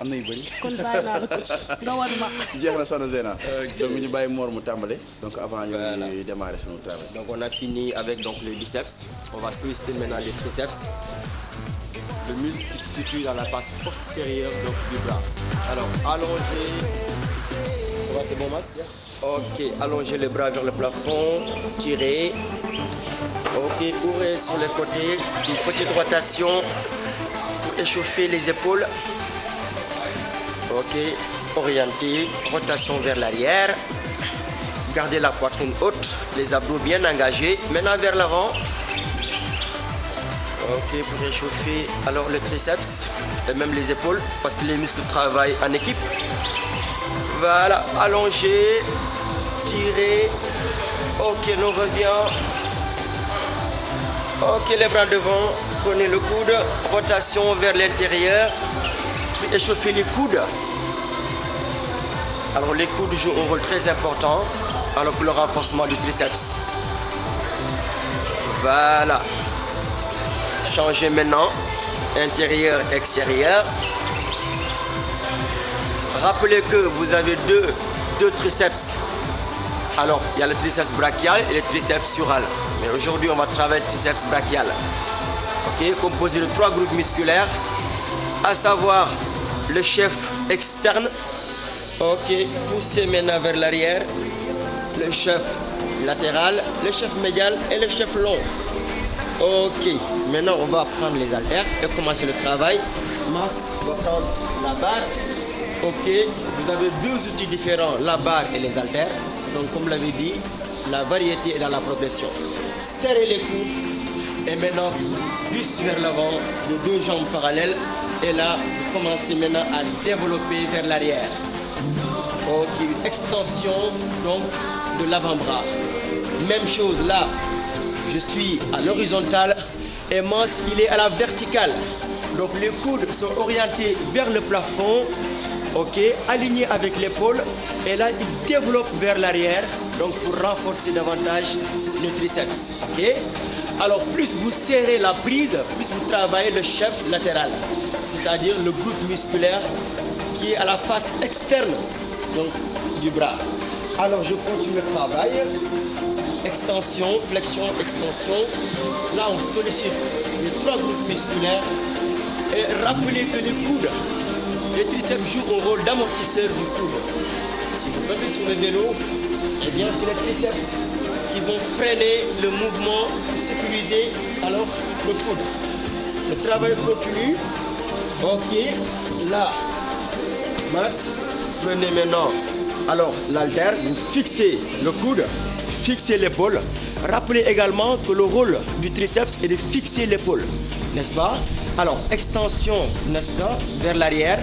am na yu bëri. kon bàyyi naa la coach nga war ma. jeex na soxna Zeyna. donc ñu bàyyi Mor mu tàmbale. donc avant ñu démarrer sunu travail. donc on a fini avec donc le biceps. On va solliciter maintenant les triceps. Le muscle qui se situe dans la face postérieure donc du bras. Alors allongez. Ça va, c'est bon, Mas? Yes. Ok, allongez les bras vers le plafond, tirez. Ok, ouvrez sur les côtés, une petite rotation pour échauffer les épaules. Ok, orientez, rotation vers l'arrière. Gardez la poitrine haute, les abdos bien engagés. Maintenant vers l'avant. Ok, pour réchauffer alors le triceps et même les épaules parce que les muscles travaillent en équipe. Voilà, allongez, tirez. Ok, on revient. Ok, les bras devant, prenez le coude, rotation vers l'intérieur, puis échauffez les coudes. Alors les coudes jouent un rôle très important alors pour le renforcement du triceps. Voilà. Changez maintenant, intérieur, extérieur. Rappelez que vous avez deux triceps. Alors, il y a le triceps brachial et le triceps sural. Mais aujourd'hui, on va travailler le triceps brachial. Ok, composé de 3 groupes musculaires, à savoir le chef externe. Ok, poussez maintenant vers l'arrière. Le chef latéral, le chef médial et le chef long. Ok, maintenant on va prendre les haltères et commencer le travail. Masse, potence, la barre. Ok, vous avez 2 outils différents, la barre et les haltères. Donc comme l'avait dit, la variété est dans la progression. Serrez les coudes et maintenant plus vers l'avant, les 2 jambes parallèles. Et là, vous commencez maintenant à développer vers l'arrière. Ok, une extension donc de l'avant-bras. Même chose là, je suis à l'horizontale et Mans il est à la verticale. Donc les coudes sont orientés vers le plafond, ok, alignés avec l'épaule et là il développe vers l'arrière, donc pour renforcer davantage le triceps. Ok. Alors plus vous serrez la prise, plus vous travaillez le chef latéral, c'est-à-dire le groupe musculaire qui est à la face externe donc, du bras. Alors je continue le travail. Extension, flexion, extension. Là, on sollicite les 3 groupes musculaires. Et rappelez que les coudes, les triceps jouent un rôle d'amortisseur du coude. Si vous mettez sur le vélo, eh bien, c'est les triceps qui vont freiner le mouvement pour sécuriser alors le coude. Le travail continue. Ok, là, masse. Prenez maintenant alors l'haltère, vous fixez le coude. Fixer l'épaule. Rappelez également que le rôle du triceps est de fixer l'épaule, n'est-ce pas? Alors, extension, n'est-ce pas, vers l'arrière.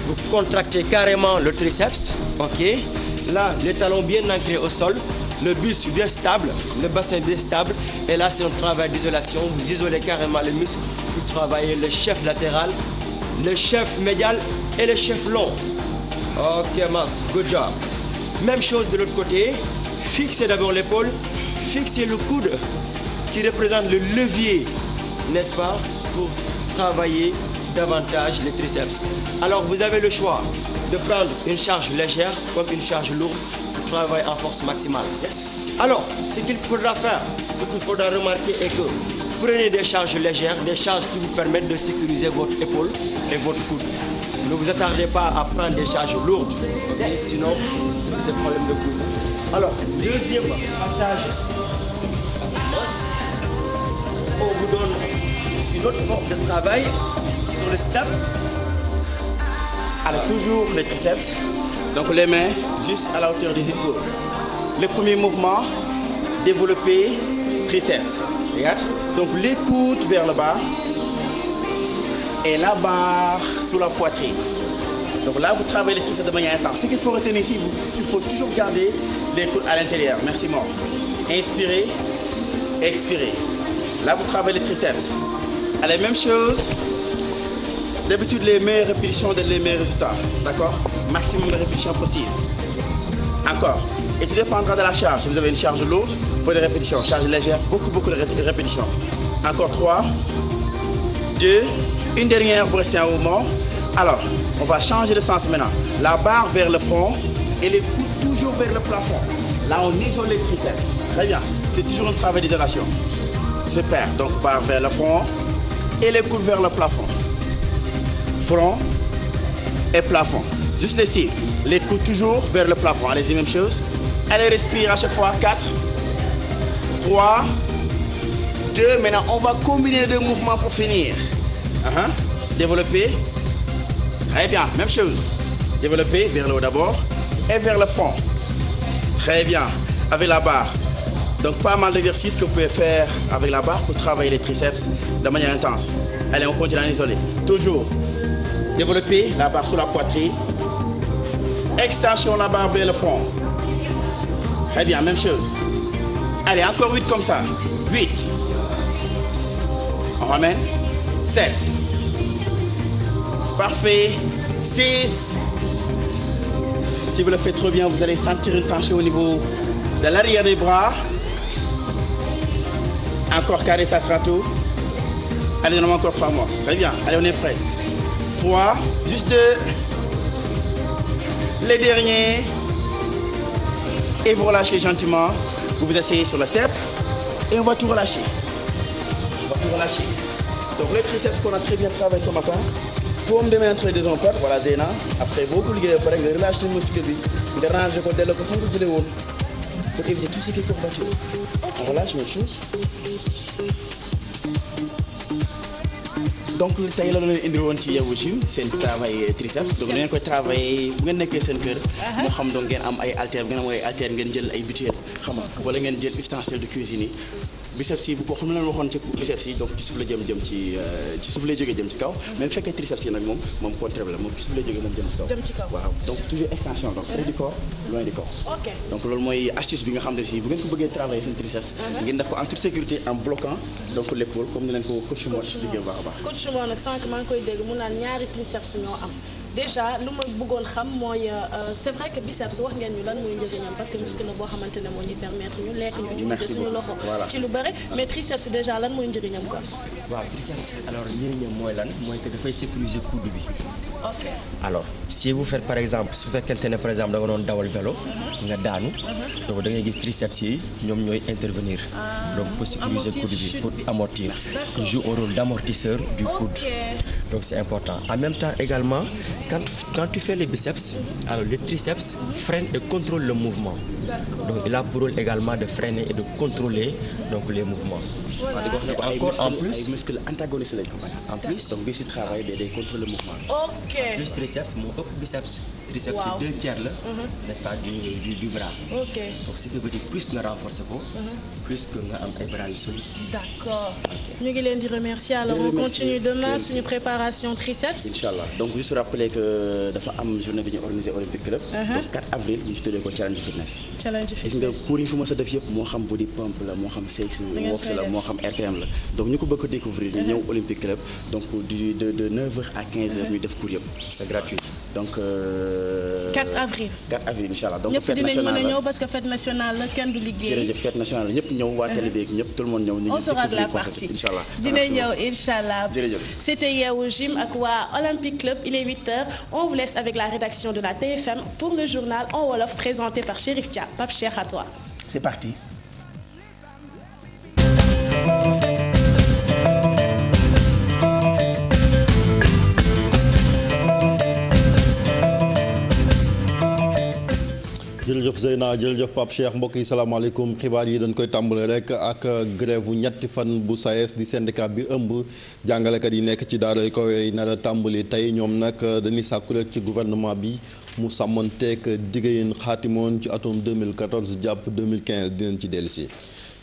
Vous contractez carrément le triceps, ok? Là, les talons bien ancrés au sol, le buste bien stable, le bassin bien stable. Et là, c'est un travail d'isolation. Vous isolez carrément les muscles pour travailler le chef latéral, le chef médial et le chef long. Ok, Mas, good job. Même chose de l'autre côté. Fixez d'abord l'épaule, fixez le coude qui représente le levier, n'est-ce pas, pour travailler davantage les triceps. Alors vous avez le choix de prendre une charge légère comme une charge lourde pour travailler en force maximale. Yes. Alors, ce qu'il faudra faire, ce qu'il faudra remarquer est que prenez des charges légères, des charges qui vous permettent de sécuriser votre épaule et votre coude. ne vous attardez pas à prendre des charges lourdes, okay? Sinon, des problèmes de cou. Alors, deuxième passage, on vous donne une autre forme de travail sur le step. Alors, toujours les triceps, donc les mains juste à la hauteur des épaules. Le premier mouvement, développer triceps. Regarde. Donc les coudes vers le bas et la barre sous la poitrine. Donc là, vous travaillez les triceps de manière intense. Ce qu'il faut retenir ici, il faut toujours garder les coudes à l'intérieur. Merci, Mort. Inspirez, expirez. Là, vous travaillez les triceps. Allez, même chose. D'habitude, les meilleures répétitions donnent les meilleurs résultats. D'accord? Maximum de répétitions possible. Encore. Et tout dépendra de la charge. Si vous avez une charge lourde, peu de répétitions. Charge légère, beaucoup de répétitions. Encore 3, 2, une dernière pour rester en mouvement. Alors, on va changer de sens maintenant. La barre vers le front et les coudes toujours vers le plafond. Là, on isole les triceps. Très bien. C'est toujours un travail d'isolation. Super. Donc, barre vers le front et les coudes vers le plafond. Front et plafond. Juste les cils. Les coudes toujours vers le plafond. Allez-y, même chose. Allez, respire à chaque fois. 4, 3, 2. Maintenant, on va combiner deux mouvements pour finir. Développer. Très bien, même chose. Développer vers le haut d'abord et vers le fond. Très bien, avec la barre. Donc, pas mal d'exercices que vous pouvez faire avec la barre pour travailler les triceps de manière intense. Allez, on continue à isoler. Toujours. Développer la barre sous la poitrine. Extension, la barre vers le front. Très bien, même chose. Allez, encore 8 comme ça. 8. On ramène. 7. Parfait. 6. Si vous le faites trop bien, vous allez sentir une tension au niveau de l'arrière des bras. Encore carré, ça sera tout. Allez, on a encore 3 morceaux. Très bien. Allez, on est prêt. 3. Juste 2. Les derniers. Et vous relâchez gentiment. Vous vous asseyez sur le step. Et on va tout relâcher. On va tout relâcher. Donc les triceps qu'on a très bien travaillé ce matin. Pour me demain entre les deux emplois, voilà Zéna. Après beaucoup de guerre, vous relâchez le muscle. Vous dérangez le côté de l'opération de l'épaule. Pour éviter tout ce qui est courbature. On relâche même chose. Donc tey la leen indi woon ci Yeewu Gym seen travail triceps donc ngeen koy travailler bu ngeen nekkee seen kër moo xam donc ngeen am ay haltères bu ngeen am ay haltères ngeen jël ay butéel xam nga wala ngeen jël ustensile de cuisine yi biceps yi bu ko xam ne leen waxoon ci biceps yi donc ci suuf la jëm ci suuf lay jógee jëm ci kaw mais bu fekkee triceps yi nag moom contraire la moom ci suuf lay jógee moom jëm ci kaw waaw donc toujours extension donc près du corps loin du corps donc loolu mooy astuce bi nga xam ne si bu ngeen ko bëggee travailler seen triceps ngeen def ko en toute sécurité en bloquant donc l'épaule comme ni leen ko coach moo expliqué bu baax a baax moo nag sànq maa ngi koy dégg mu naan ñaari triceps ñoo am déjà lu ma bëggoon xam mooy c'est vrai que biceps wax ngeen ñu lan mooy njëriñam parce que muscle la boo xamante ne moo ñuy permettre ñu lekk ñu utiliser suñu loxo ci lu bëri mais triceps déjà lan mooy njëriñam kon waaw triceps alors njëriñam mooy lan mooy que dafay sécuriser coude bi ok alors si vous faites par exemple su fekkente ne par exemple da nga doon dawal vélo nga daanu donc da ngay gis triceps yi ñoom ñooy intervenir donc pour sécuriser coude bi pour amortir qui joue un rôle d'amortisseur du coude donc c'est important en même temps également quand tu fais les biceps alors le triceps freine et contrôle le mouvement donc il a pour rôle également de freiner et de contrôler donc les mouvements encore en plus ay muscles antagonistes lañ ko en plus donc bi si travail day contrôler le mouvement ok plus triceps moo ëpp biceps triceps c'est 2 tiers la n'est-ce pas du bras ok donc ce qui veut dire plus que nga renforcer ko plus que nga am ay bras yu solide d'accord ñu ngi leen di remercier alors on continue demain suñu préparation triceps Inch'Allah donc juste rappeler que dafa am journée bi ñu organisé Olympique Club donc 4 avril ñu tuddee ko challenge fitness gis nga cours yi fu ma sa def yëpp moo xam body pump la moo xam sex walks la moo xam RPM la donc ñu ko bëgg a découvrir ñu ñëw Olympique Club donc de 9h à 15h ñu def cours yëpp c'est gratuit donc 4 avril Inch'Allah donc fête nationale ñëpp dinañ mën a ñëw parce que fête nationale la kenn du liggéey jërëjëf fête nationale la ñëpp ñëw waa télé beeg ñëpp tout le monde ñëw ñu on sera de la partie Inch'Allah dina ñëw Inch'Allah jërëjëf c'était Yeewu Gym ak waa Olympique Club il est 8h on vous laisse avec la rédaction de la TFM pour le journal en wolof présenté par Chérif Dia. Pape Cheikh, à toi. C'est parti. jërëjëf Zeyna jërëjëf Pape Cheikh mbokk yi salaamaaleykum xibaar yi dañ koy tàmbale rek ak grève bu ñetti fan bu SAES di syndicat bi ëmb jàngalekat yi nekk ci daara yu kawe yi nar a tàmbali tey ñoom nag dañuy sàkku rek ci gouvernement bi mu sàmmanteeg diggéen xaatimoon ci atum 2014 jàpp 2015 dinañ ci dellusi.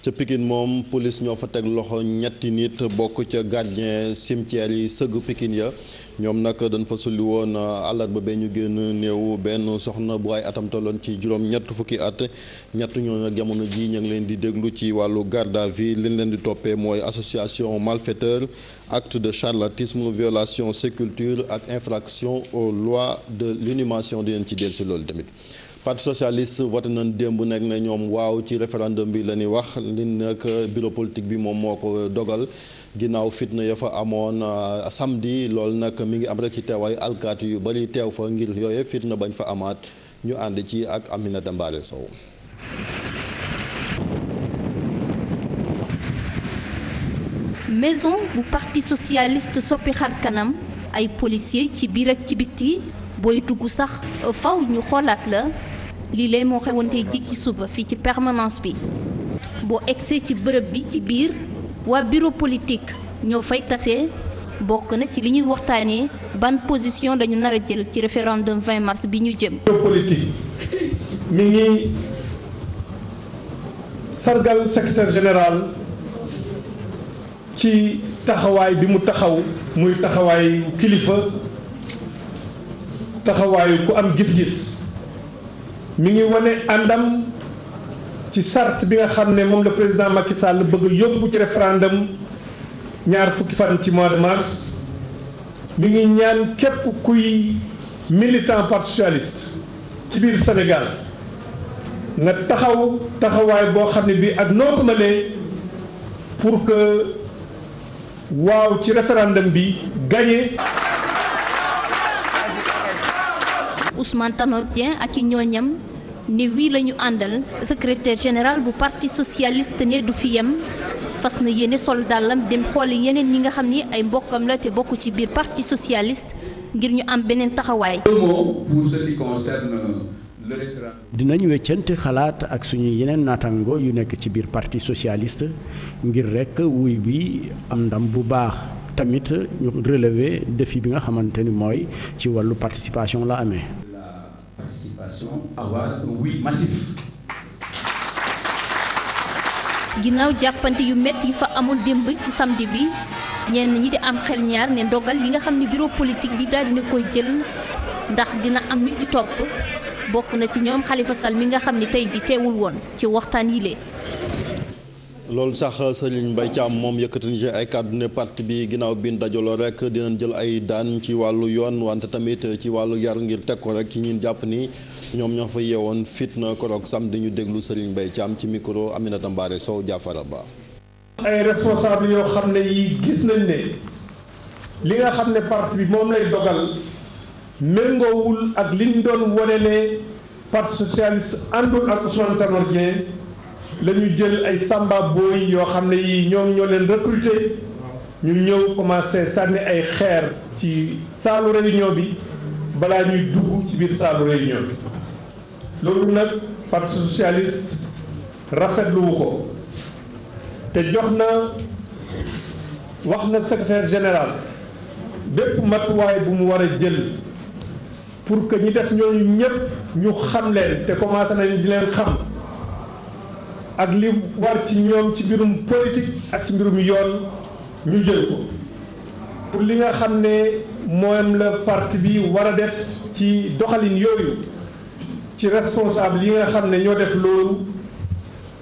ca Pikine moom police ñoo fa teg loxo ñetti nit bokk ca gardien cimetière yi sëgg Pikine ya ñoom nag dañ fa sulli woon àllarba ba ñu génn néew benn soxna bu ay atam tolloon ci juróom ñett fukki at ñett ñoo nag jamono ji ñu ngi leen di déglu ci wàllu garde à vue liñ leen di toppee mooy association malfaiteur acte de charlatanisme violation sépulture ak infraction aux lois de l'inhumation di leen ci dellu si loolu tamit. Parti socialiste voté nañ démb nekk na ñoom waaw ci référendum bi la ñuy wax li nag bureau politique bi moom moo ko dogal ginnaaw fitna ya fa amoon samedi loolu nag mi ngi am rek ci teewaay alkaati yu bari teew fa ngir yooye fitna bañ fa amaat ñu ànd ci ak Aminata Mbaare Sow. maison bu parti socialiste soppi xar kanam ay policiers ci biir ak ci bitti booy dugg sax faw ñu xoolaat la. lii lay moo xewoon tey jii ci suba fii ci permanence bi boo egsee ci bërëb bi ci biir waa bureau politique ñoo fay tase bokk na ci li ñuy waxtaanee ban position dañu nar a jël ci référendum 20 mars bi ñu jëm. bureau politique mi ngi sargal secrétaire général ci taxawaay bi mu taxaw muy taxawaayu kilifa taxawaayu ku am gis-gis. mi ngi wane àndam ci charte bi nga xam ne moom le président Macky Sall bëgg yóbbu ci référendum ñaar fukki fan ci mois de mars mi ngi ñaan képp kuy militant parti socialiste ci biir Sénégal nga taxawaay boo xam ne bii ak noo ko mënee pour que waaw ci référendum bi gagné. Ousmane Tanor Dieng ak i ñooñam ne wii la ñu àndal secrétaire général bu parti socialiste ne du fi yem fas na yéene sol dàllam dem xooli yeneen ñi nga xam ni ay mbokkam la te bokk ci biir parti socialiste ngir ñu am beneen taxawaay. Pour ce qui concerne le référendum. dinañ weccante xalaat ak suñu yeneen naataango yu nekk ci biir parti socialiste ngir rek wuy bi am ndam bu baax. tamit ñu relever défi bi nga xamante ni mooy ci wàllu participation la amee. La participation avoir un oui massif. ginnaaw jàppante yu métti yi fa amul démb ci samedi bi ñenn ñi di am xel ñaar ne ndogal li nga xam ne bureau politique bi daal dina koy jël ndax dina am ñu ci topp bokk na ci ñoom Khalifa Sall mi nga xam ne tey ji teewul woon ci waxtaan yi lee. loolu sax Serigne Mbaye Thiam moom yëkkati na ci ay kàddu ne parti bi ginnaaw bi ñu dajaloo rek dinañ jël ay daan ci wàllu yoon wante tamit ci wàllu yar ngir teg ko rek ci ñun jàpp ni ñoom ñoo fa yeewoon fitna koroog samedi ñu déglu Serigne Mbaye Thiam ci micro Aminata Mbaare Sow Jaafara Ba. ay responsable yoo xam ne yi gis nañ ne li nga xam ne parti bi moom lay dogal méngoowul ak liñ doon wane ne parti socialiste àndul ak Ousmane Tanor Dieng la ñu jël ay samba booy yoo xam ne yi ñoom ñoo leen recruter ñu ñëw commencé sànni ay xeer ci saalu réunion bi balaa ñuy dugg ci biir saalu réunion bi loolu nag parti socialiste rafetluwu ko te wax na secrétaire général bépp matuwaay bu mu war a jël pour que ñi def ñooñu ñëpp ñu xam leen te commencé nañ di leen xam ak li war ci ñoom ci mbirum politique ak ci mbirum yoon ñu jël ko pour li nga xam ne moom la parti bi war a def ci doxalin yooyu ci responsable yi nga xam ne ñoo def loolu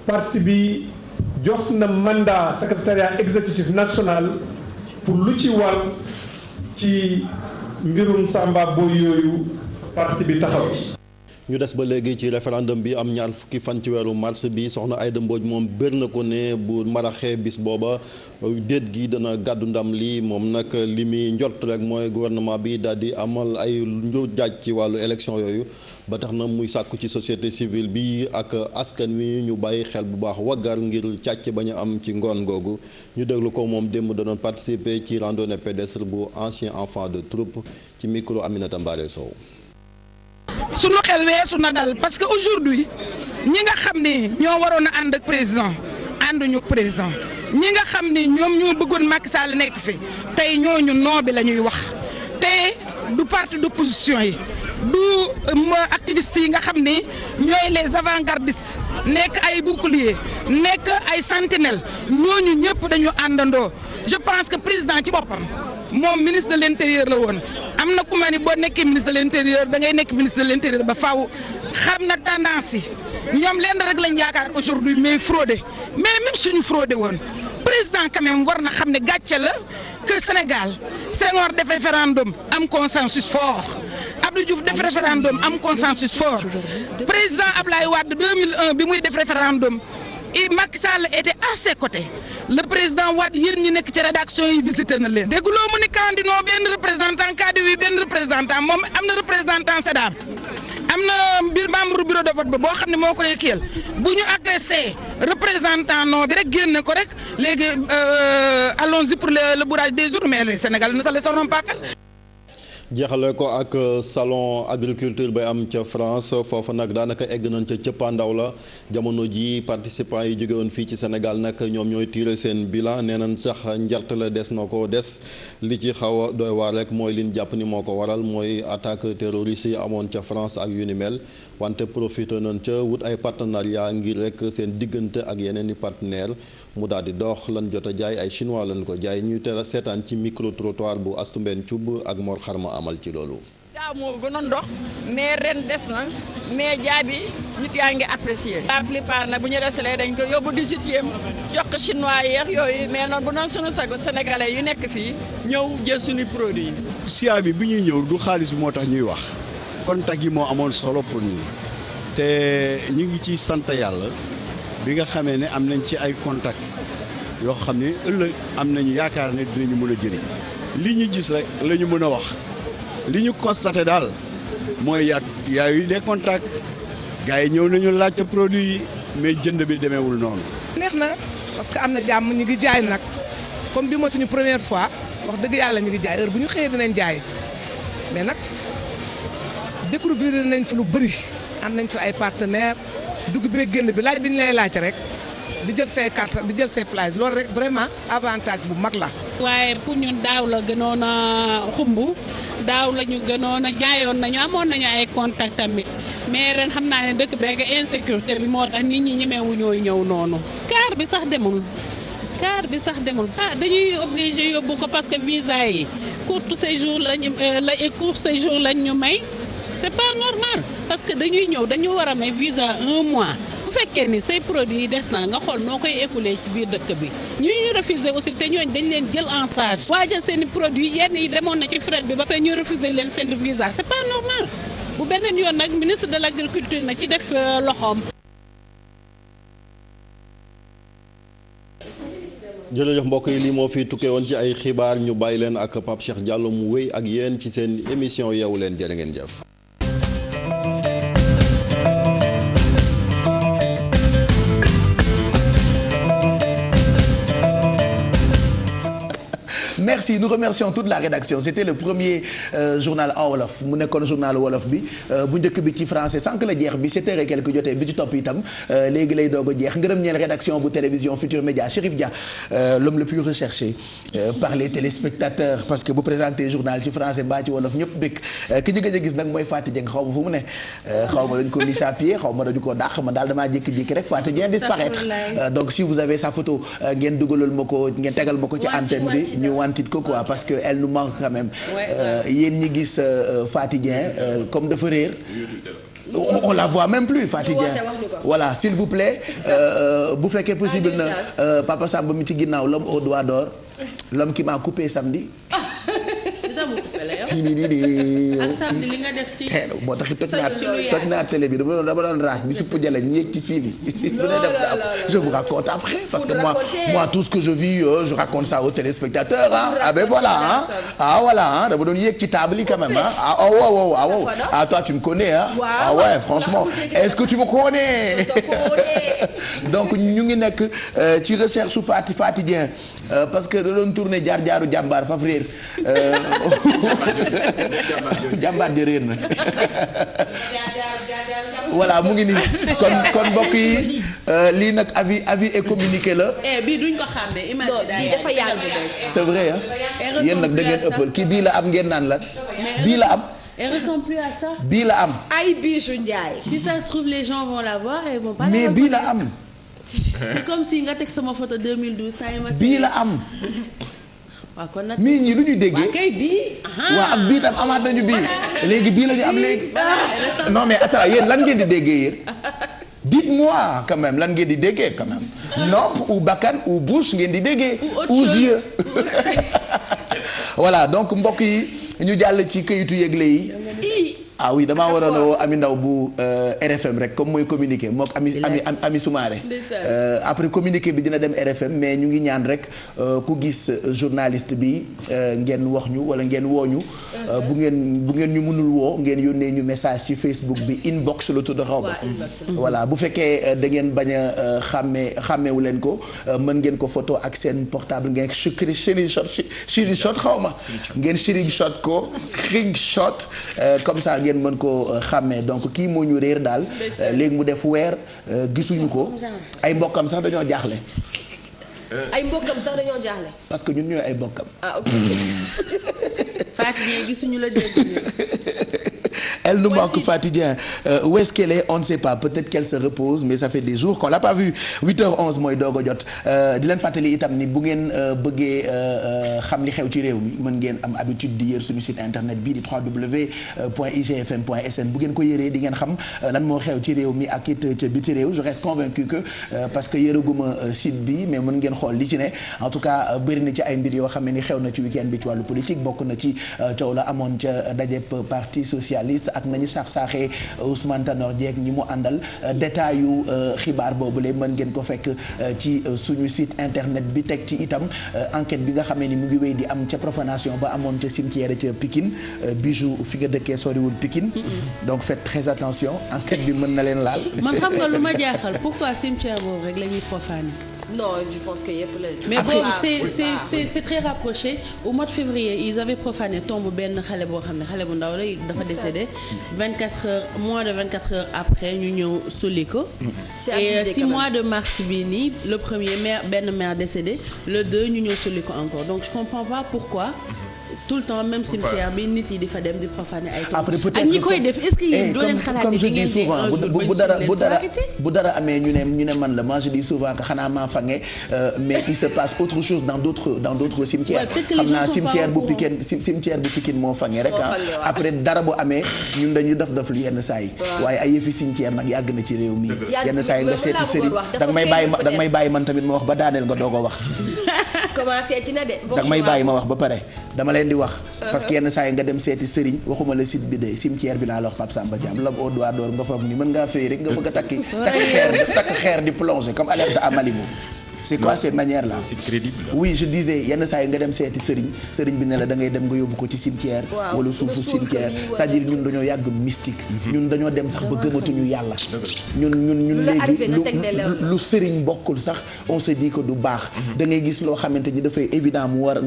parti bi jox na mandat secrétariat exécutif national pour lu ci war ci mbirum Samba Boy yooyu parti bi taxaw ci. ñu des ba léegi ci référendum bi am ñaar fukki fan ci weeru mars bi soxna Aïda Mbodj moom bér na ko ne bu maraxee bis booba déet gi dana gàddu ndam lii moom nag li muy njort rek mooy gouvernement bi daal di amal ay nju jaaj ci wàllu élection yooyu ba tax na muy sàkku ci société civile bi ak askan wi ñu bàyyi xel bu baax waggar ngir càcc bañ a am ci ngoon googu ñu déglu ko moom démb da doon participer ci randonnée pédestre bu ancien enfant de troupe ci micro Aminata Mbaare Sow. sunu xel weesu na dal parce que aujourd'hui ñi nga xam ne ñoo waroon a ànd ak président ànduñu président ñi nga xam ne ñoom ñoo bëggoon Macky Sall nekk fi tey ñooñu noo bi la ñuy wax te du parti d'opposition yi du activistes yi nga xam ne ñooy les avant-gardistes nekk ay boucliers nekk ay sentinelles ñooñu ñëpp dañu àndandoo je pense que président ci boppam moom ministre de l'intérieur la woon am na ku ma ni boo nekkee ministre de l'intérieur da ngay nekk ministre de l'intérieur ba faaw xam na tendance yi ñoom lenn rek lañ yaakaar aujourd'hui mais frauder mais même suñu frauder woon président quand même war na xam ne gàcce la que Sénégal Senghor def référendum am consensus fort Abdou Diouf def référendum am consensus fort président Ablaye Wade 2001 bi muy def référendum et Macky Sall était à ses côtés le président Wade yéen ñi nekk ci rédaction yi visité na leen dégguloo mu ni candidat benn représentant cadre yi benn représentant moom am na représentant SEDAM am na mbir membre bureau de vote ba boo xam ne moo koy kiyal bu ñu agressé représentant non bi rek génne ko rek léegi allons-y pour le bourrage des urnes mais les Sénégalais ne se laisseront pas faire. jeexale ko ak salon agriculture bay am ca France foofu nag daanaka egg nañ ca cëppaandaw la jamono ji participants yi jóge woon fii ci Sénégal nag ñoom ñooy tirer seen bilan nee nañ sax njart la des na ko des li ci xaw a doy waar rek mooy liñ jàpp ni moo ko waral mooy attaque terroriste yi amoon ca France ak yu ni mel wante profité nañ ca wut ay partenariat ngir rek seen diggante ak yeneen i partenaires mu daal di dox lan jot a jaay ay chinois lañ ko jaay ñuy teel a seetaan ci micro trottoir bu Astou Mbène Thioub ak Mor Xarma amal ci loolu. daaw moo gënoon dox mais ren des na mais jaay bi nit yaa ngi apprécier. la plupart nag bu ñu desalee dañ ko yóbbu 18e jox ko chinois yeex yooyu mais noonu bu doon sunu sago sénégalais yu nekk fii ñëw jël suñu produit. SIA bi ñuy ñëw du xaalis bi moo tax ñuy wax contact yi moo amoon solo pour ñun te ñu ngi ciy sant yàlla. bi nga xamee ne am nañ ci ay contact yoo xam ne ëllëg am nañu yaakaar ne dinañu mën a jëriñ li ñu gis rek la ñu mën a wax li ñu constaté daal mooy yaa yu des contacts gars yi ñëw nañu laajte produit yi mais jënd bi demeewul noonu. neex na parce que am na jàmm ñu ngi jaay nag comme bi ma suñu première fois wax dëgg yàlla ñu ngi jaay heure bu ñu xëyee dinañ jaay mais nag découvrir nañ fi lu bëri am nañ fi ay partenaires. dugg bi génn bi laaj bi ñu lay laaj rek di jël say carte di jël say flyers loolu rek vraiment avantage bu mag la. waaye pour ñun daaw la gënoon a xumb daaw la ñu gënoon a jaayoon nañu amoon nañu ay contact tamit mais ren xam naa ne dëkk beeg insécurité bi moo tax nit ñi ñemewu ñooy ñëw noonu. car bi sax demul dañuy obligé yóbbu ko parce que visa yi court séjour lañ ñu may. c'est pas normal parce que dañuy ñëw dañu war a may visa 1 mois bu fekkee ni say produits yi des na nga xool noo koy écouler ci biir dëkk bi ñu refuser aussi te ñooñ dañ leen jël en charge waajal seen i produits yenn yi demoon na ci fret bi ba pare ñu refuser leen seen visa c'est pas normal bu beneen yoon nag ministre de l'agriculture na ci def loxoom. jërëjëf mbokk yi lii moo fi tukkee woon ci ay xibaar ñu bàyyi leen ak Pape Cheikh Diallo mu wéy ak yéen ci seen émission Yeewu Leen jërë ngeen jëf. Merci, nous remercions toute la rédaction. C'était le premier journal en wolof mu nekkoon journal wolof bi bu njëkk bi ci français sànq la jeex bi 7 heures et quelques jotee bi ci topp itam léegi lay doog a jeex ngërëm ñeen rédaction bu télévision Futur Média Chérif Dia l'homme le plus recherché par les téléspectateurs parce que bu présenté journal ci français mbaa ci wolof ñëpp bëgg ki ñu gëj a gis nag mooy Fatou Dieng xaw ma fu mu ne xaw ma dañ ko mis à pied xaw ma dañu ko dàq ma daal damaa jékki-jékki rek Fatou Dieng disparaître donc si vous avez sa photo ngeen dugalal ma ko ngeen tegal ma ko ci antenne bi ñu wantit ko quoi parce que elle nous manque quand même yéen ñi gis Fatou Dieng comme dafa réer on la voit même plus Fatou Dieng voilà s'il vous plaît bu fekkee possible na Papa Samba mi ci ginnaaw l'homme au doigt d'or l'homme qui m'a coupé samedi ak samedi li nga def ci moo tax toj naa télé bi dama doon raaj bi supp jële ñu yéeg ci fii li je vous raconte après parce que moi tout ce que je vis je raconte ça aux téléspectateurs ah ben voilà voilà dama doon yéeg ci table yi quand même wow toi tu me connais ah ouais franchement est-ce que tu me connais donc ñu ngi nekk ci recherche su Fatou Dieng parce que da doon tourner jaar-jaaru jàmbaar faf réer jàmbaar di réer na voilà mu ngi nii kon mbokk yi lii nag avis et communiqué la. bii duñ ko xàmmee imagine bii dafa yàgg. c'est vrai ah yéen nag da ngeen ëppal kii bii la am ngeen naan lan bii la am. Elle ressemble plus à ça. bii la am. ay Bijou Ndiaye. Si ça se trouve les gens vont la voir et ils vont pas. mais bii la am. C'est comme si nga teg sama photo 2012 bii la am. waaw kon nag mii ñi lu ñu déggee. waaw kay bii. waaw ak bii tam amaat nañu bii. léegi bii la ñu am léegi. non mais attends yéen lan ngeen di déggee yéen. dites-moi quand même lan ngeen di déggee quand même. nopp ou bakkan ou bouche ngeen di déggee. ou yeux. voilà donc mbokk yi ñu jàll ci këyitu yëgle yi. ah oui damaa waroon a woo Ami Ndaw bu RFM rek comme mooy communiqué mook Ami Soumaré après communiqué bi dina dem RFM mais ñu ngi ñaan rek ku gis journaliste bi ngeen wax ñu wala ngeen woo ñu bu ngeen ñu mënul woo ngeen yónnee ñu message ci Facebook bi inbox la tudd xaw ba voilà bu fekkee da ngeen bañ a xàmmeewu leen ko mën ngeen ko photo ak seen portable ngeen screenshot xaw ma ngeen screenshot ko screenshot comme ça ngeen mën ko xàmmee donc kii moo ñu réer daal léegi mu def weer gisuñu ko ay mbokkam sax dañoo jaaxle. parce que ñun ñooy ay mbokkam. ah ok. Fatou gisuñu la dégg. Elle nous manque Fatou Dieng où est-ce qu'elle est on ne sait pas peut-être qu'elle se repose mais ça fait des jours qu'on l'a pas vue 8h11 mooy doog a jot di leen fàttali itam ni bu ngeen bëggee xam li xew ci réew mi mën ngeen am habitude di yër suñu site internet bii di www.igfm.sn bu ngeen ko yëree di ngeen xam lan moo xew ci réew mi ak it ca biti réew je reste convaincu que parce que yërëguma site bi mais mën ngeen xool li ci ne en tout cas bëri na ci ay mbir yoo xam ne ni xew na ci week-end bi ci wàllu politique bokk na ci coow la amoon ca dajeb parti socialiste ak nañu saaxee Ousmane Tanor Dieng ñi mu àndal détail yu xibaar boobule mën ngeen ko fekk ci suñu site internet bi teg ci itam enquête bi nga xamee ni mu ngi wéy di am ca profanation ba amoon ca cimetière ca Pikine Bijou fi nga dëkkee soriwul Pikine donc faites très attention enquête bi mën na leen laal. man xam nga lu ma jaaxal pourquoi cimetière boobu rek la ñuy profaner. Non, je pense que yëpp la. mais bon c'est très rapproché au mois de février ils avaient profané tombe benn xale boo xam ne xale bu ndaw la dafa décédé 24 heures moins de 24 heures après ñu ñëw sulli ko. et 6 mois de mars bii nii le premier benn mère décédé le 2 ñu ñëw sulli ko encore donc je comprends pas pourquoi. tout le temps même cimetière bi nit yi di fa dem di profaner ay tool. après peut-être ak ñi koy def est-ce que yéen doo leen xalaat comme je dis souvent bu dara amee ñu ne man la moi je dis souvent que xanaa maa fange mais il se passe autre chose dans d'autres cimetières. xam naa cimetière bu Pikine moo fange rek après dara bu amee ñun dañu def lu yenn saa yi. waaye ay yëfi cimetière nag yàgg na ci réew mi. yenn saa yi nga seeti sëriñ danga may bàyyi man tamit ma wax ba daaneel nga doog a wax. commencé ci na de. danga may bàyyi ma wax ba pare dama leen di wax. parce que yenn saa yi nga dem seeti sëriñ waxuma la site bi de cimetière bi laa la wax Pape Samba Diam lam au doigt d'or nga foog ni mën ngaa fay rek nga bëgg a takk xeer di plonger comme alerte à Malibu. c'est quoi cette manière là. c'est crédible. oui je disais yenn saa yi nga dem seeti sëriñ bi ne la da ngay dem nga yóbbu ko ci cimetière. wala suufu cimetière c'est-à-dire ñun dañoo yàgg mystique. ñun dañoo dem sax ba gëmatuñu yàlla. ñun léegi lu sëriñ bokkul sax on se dit que du baax. da ngay gis loo xamante ni dafay évident mu war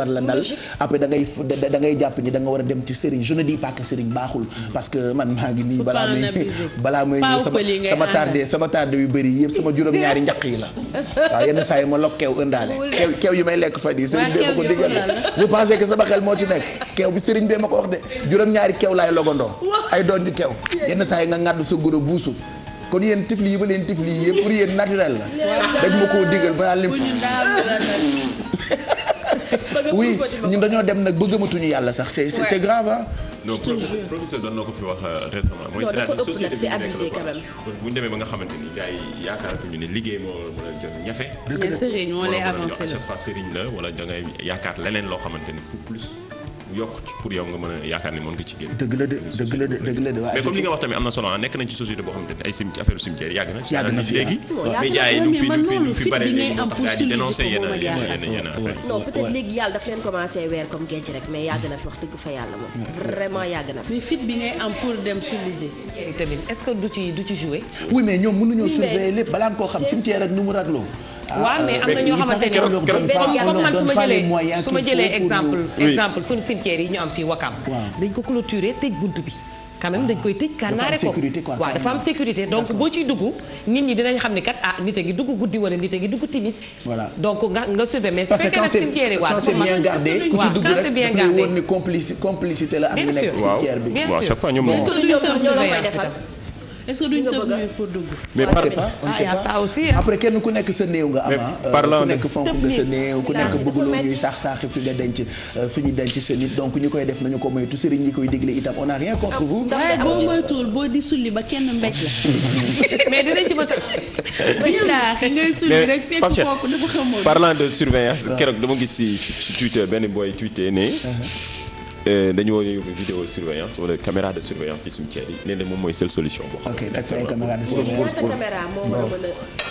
la dal. après da ngay jàpp ni da nga war a dem ci sëriñ je ne dis pas que sëriñ baaxul. parce que man maa ngi nii balaa may ñëw sama tardé yu bëri yëpp sama juróom-ñaari njaq yi la. waaw yenn saa yi ma lokk keew ëndaale keew yi may lekk fa di sëriñ bee ma ko digal vous pensez que sama xel moo ci nekk keew bi sëriñ bee ma ko wax de juróom-ñaari keew laay logandoo ay doon di keew yenn saa yi nga ŋàddu sa guro buusu kon yéen tifli yi ba leen tifli yi yëpp pour yéen naturel la dañ ma koo digal ba naan lim oui ñun dañoo dem nag ba gëmatuñu yàlla sax c'est grave hein. non professeur doon na ko fi wax récemment. mooy c'est-à-dire société bi abusé quand même. bu ñu demee ba nga xamante ni gars yi yaakaaratuñu ne liggéey moo mën a jot ñafe. sëriñ moo lay avancé à chaque fois sëriñ la wala da ngay yaakaar leneen loo xamante ni pour plus yokk pour yow nga mën a yaakaar ni mën nga ci génn. dëgg la de waaye mais comme li nga wax tamit am na solo nekk nañ ci société boo xamante ni ay affaire cimetière yàgg na. fi léegi. médias yi lu fi bare léegi moo tax gars yi di dénoncer yenn affaire. non peut-être léegi yàlla daf leen commencé weer comme géej rek mais yàgg na fi wax dëgg fa yàlla moom. vraiment yàgg na fi. mais fit bi ngay am pour dem sulli ji. tamit est-ce que du ci jouer. oui mais ñoom mënuñoo surveiller lépp balaa nga koo xam cimetière ak nu mu ragloo waaw mais am na ñoo xamante ne comme man su ma jëlee exemple suñu cimetière yi ñu am fii Wakam dañ ko clôturer tëj bunt bi quand même dañ koy tëj kànnaare ko waaw dafa am sécurité donc boo ciy dugg nit ñi dinañ xam ne kat nit a ngi dugg guddi wala nit a ngi dugg timis donc nga sauver mais su fekkee nag cimetière yi quand c'est bien gardé ku ci dugg rek daf lay wóor ni complicité la ak ñu nekk cimetière bi waaw chaque fois ñoom est-ce que duñ tëb mur pour dugg. mais on ne sait pas après kenn ku nekk sa néew nga ama ku nekk fonk nga sa néew ku nekk bëgguloo ñuy saax-saaxi fi nga denc fi ñu denc sa nit donc ñi koy def nañu ko moytu sëriñ ñi koy digle itam on a rien contre vous. waaye boo moytuwul boo di sulli ba kenn mbéj la. mais dinañ ci mën a. ngay sulli rek fekk kooku dafa xamoon. parlant de surveillance keroog dama gis ci Twitter benn boy tweeté ne. dañu war a yóbbu vidéo surveillance wala caméra de surveillance ci cimetière yi nee na moom mooy seule solution boo xam ne. ok teg fa ay caméra de surveillance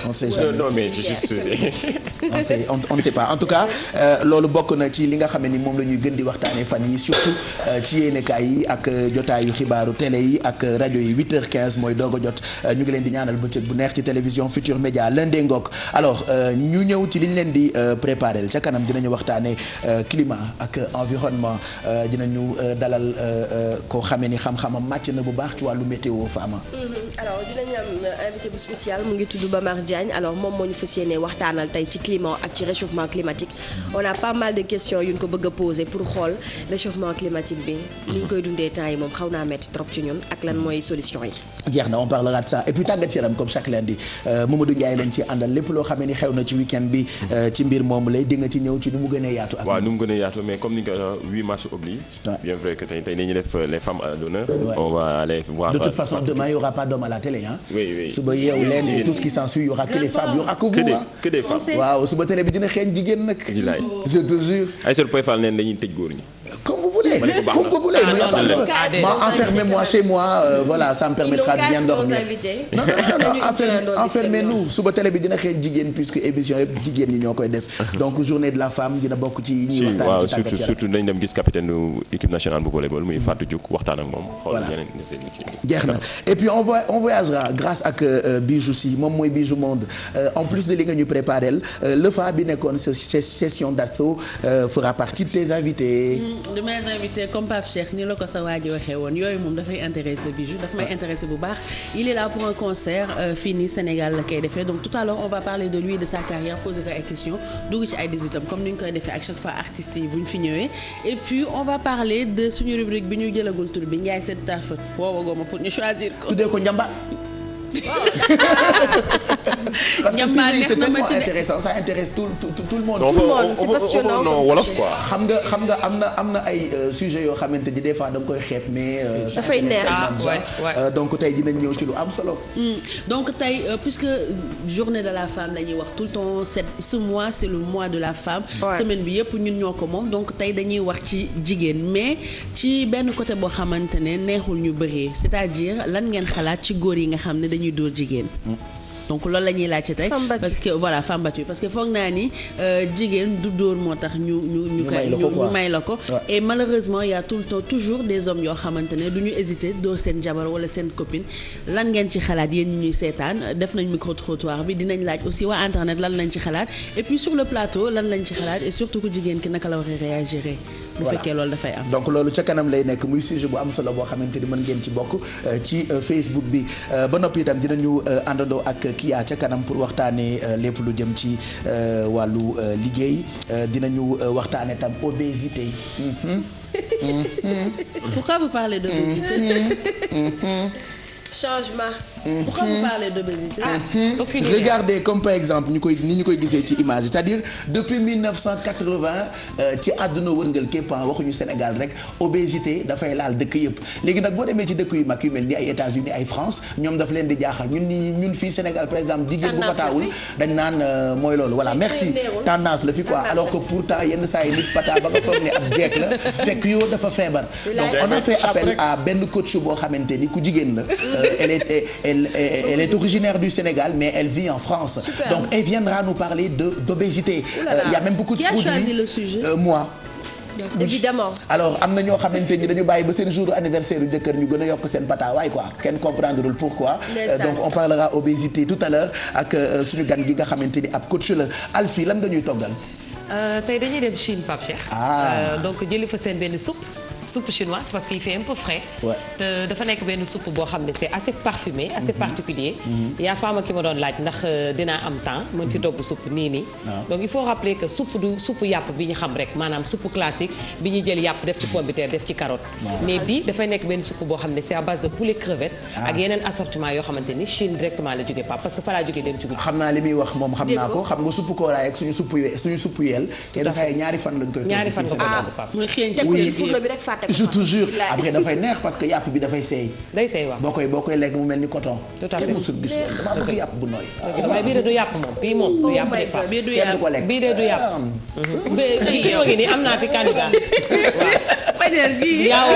on sait jamais. non mais c'est juste. on ne sait pas en tout cas loolu bokk na ci li nga xam ne ni moom la ñuy gën di waxtaanee fan yi surtout ci yéenekaay yi ak jotaayu xibaaru télé yi ak rajo yi 8h15 mooy doog a jot ñu ngi leen di ñaanal bëccëg bu neex ci télévision Futur Média lundi ngoog alors ñu ñëw ci li ñu leen di préparer ca kanam dinañu waxtaanee climat ak environnement. nañu dalal koo xamee ni xam-xamam màcc na bu baax ci wàllu météo Fama. alors dinañu am invité bu spécial mu ngi tudd Bamar Diagne alors moom moo ñu fas yéene waxtaanal tey ci climat ak ci réchauffement climatique on a pas mal de questions yu ñu ko bëgg a poser pour xool réchauffement climatique bi. ni ñu koy dundee temps yi moom xaw naa metti trop ci ñun ak lan mooy solution yi. jeex na on parlera de ça et puis tàggat yaram comme chaque lundi Mamadou Ndiaye lañ ci àndal lépp loo xamee ni xew na ci week-end bi ci mbir moom lay di nga ci ñëw ci nu mu gënee yaatu. ak waaw nu mu gënee yaatu mais comme ni nga ko 8 mars oblige. bien vrai que tey dañuy def les femmes à l'honneur. on va aller voir. De toute façon demain il y aura pas d'hommes à la télé hein. oui suba yeewu leen et tout ce qui s'ensuit il y aura que les femmes il y aura que vous hein. que des femmes. waaw suba télé bi dina xeeñ jigéen nag. je te jure. ay sol poy fal neen dañuy tëj góor ñi. comme vous voulez comme vous voulez il y a pas de enfermez-moi chez moi voilà ça me permettra de bien dormir. non enfermez-nous suba télé bi dina xeeñ jigéen puisque émission yëpp jigéen ñi ñoo koy def donc journée de la femme dina bokk ci ñuy waxtaan ci tàggat yaram surtout dañ dem gis capitaine du équipe nationale bu volleyball muy Fatou Diouk waxtaan ak moom. xool yeneen jeex na et puis on voyagera grâce ak Bijou si moom mooy Bijou Monde en plus de li nga ñu préparé le fa bi nekkoon session d'assaut fera partie de tes invités. de mes invités comme Pape Cheikh ni la ko sa waa ji waxee woon yooyu moom dafay intéressé Bijou daf may intéressé bu baax il est là pour un concert fii nii Sénégal la koy defee donc tout à l'heure on va parler de lui de sa carrière poser ko ay questions dugg ci ay 18 comme ni ñu koy defee à chaque fois artistes yi bu ñu fi ñëwee et puis on va parler de suñu rubrique bi ñu jëlagul tur bi Ndiaye c'est ta faute woowagoo ma pour ñu choisir ko. tuddee ko Njamba. parce que c'est tellement intéressant ça intéresse tout le monde. c'est passionnant non wolof quoi. xam nga am na ay sujets yoo xamante ni des fois da nga koy xeeb mais. dafay neex donc tey dinañ ñëw ci lu am solo. donc tey puisque journée de la femme la ñuy wax tout le temps ce mois c'est le mois de la femme. semaine bi yëpp ñun ñoo ko moom donc tey dañuy wax ci jigéen mais ci benn côté boo xamante ne neexul ñu bëree c'est-à-dire lan ngeen xalaat ci góor yi nga xam ne dañuy dóor jigéen. donc loolu la ñuy laajte tey parce que voilà femme battue parce que foog naa ni jigéen du dóor moo tax ñu may la ko et malheureusement il y a tout le temps toujours des hommes yoo xamante ne du ñu hésiter dóor seen jabar wala seen copine lan ngeen ci xalaat yéen ñi ñuy seetaan def nañ micro-trottoir bi dinañ laaj aussi waa internet lan lañ ci xalaat et puis sur le plateau lan lañ ci xalaat et surtout ku jigéen ki naka la war a réagir bu fekkee loolu dafay am. donc loolu ca kanam lay nekk muy sujet bu am solo boo xamante ni mën ngeen ci bokk ci Facebook bi ba noppi itam dinañu àndandoo ak Kia ca kanam pour waxtaanee lépp lu jëm ci wàllu liggéey dinañu waxtaanee tam obésité. Pourquoi vous parlez d'obésité? Changement. Pourquoi vous parlez d'obésité? Regardez comme par exemple ni ñu koy gisee ci image c'est-à-dire depuis 1980 ci àdduna wërngal képp waxuñu Sénégal rek obésité dafay laal dëkk yëpp léegi nag boo demee ci dëkk yu mag yu mel ni ay États-Unis ay France ñoom daf leen di jaaxal ñun fii Sénégal par exemple jigéen bu pataawul dañ naan mooy loolu voilà merci tendance la fi quoi alors que pourtant yenn saa yi nit pata ba nga foog ne ab jeeg la fekk yoo dafa feebar donc on a fait appel à benn coach boo xamante ni ku jigéen la elle est originaire du Sénégal mais elle vit en France. Super. Donc elle viendra nous parler d'obésité. Il y a même beaucoup de produits. Qui a choisi le sujet? Moi. évidemment. alors am na ñoo xamante ni dañu bàyyi ba seen jour anniversaire yu jëkkër ñu gën a yokk seen pataawaay quoi kenn comprendrewul pourquoi. donc on parlera obésité tout à l'heure ak suñu gan gi nga xamante ni ab coach la Alfie lan nga ñuy toggal. tey dañuy dem Chine Pape Cheikh. donc jëli fa seen benn soupe chinoise parce qu'il fait un peu frais. te dafa nekk benn soupe boo xam ne c'est assez parfumé assez particulier. yaa faama ki ma doon laaj ndax dinaa am temps mën fi togg soupe nii. donc il faut rappeler que soupe du soupe yàpp bi ñu xam rek maanaam soupe classique bi ñuy jël yàpp def ci pomme de terre def ci carotte. mais bii dafay nekk benn soupe boo xam ne c'est à base de poulet crevette. ak yeneen assortiment yoo xamante ni Chine directement la jógee Pape parce que fa laa jógee dem ci guddi. xam naa li muy wax moom xam naa ko xam nga soupe kooraay ak suñu soupe yeel. te da say ñaari fan lañ koy. ñaari fan nga ko togg Pape. muy xëy fourneau bi rek fàtte ko. je te jure après dafay neex parce que yàpp bi dafay seey. day seey waaw boo koy lekk mu mel ni coton. tout à fait kenn musul gis loolu damaa bëgg yàpp bu nooy. waaye bii de du yàpp moom bii moom du yàpp de Pape kenn du ko lekk bii de du yàpp. bii ngi nii am naa fi candidat waaw. fajar gii yaaw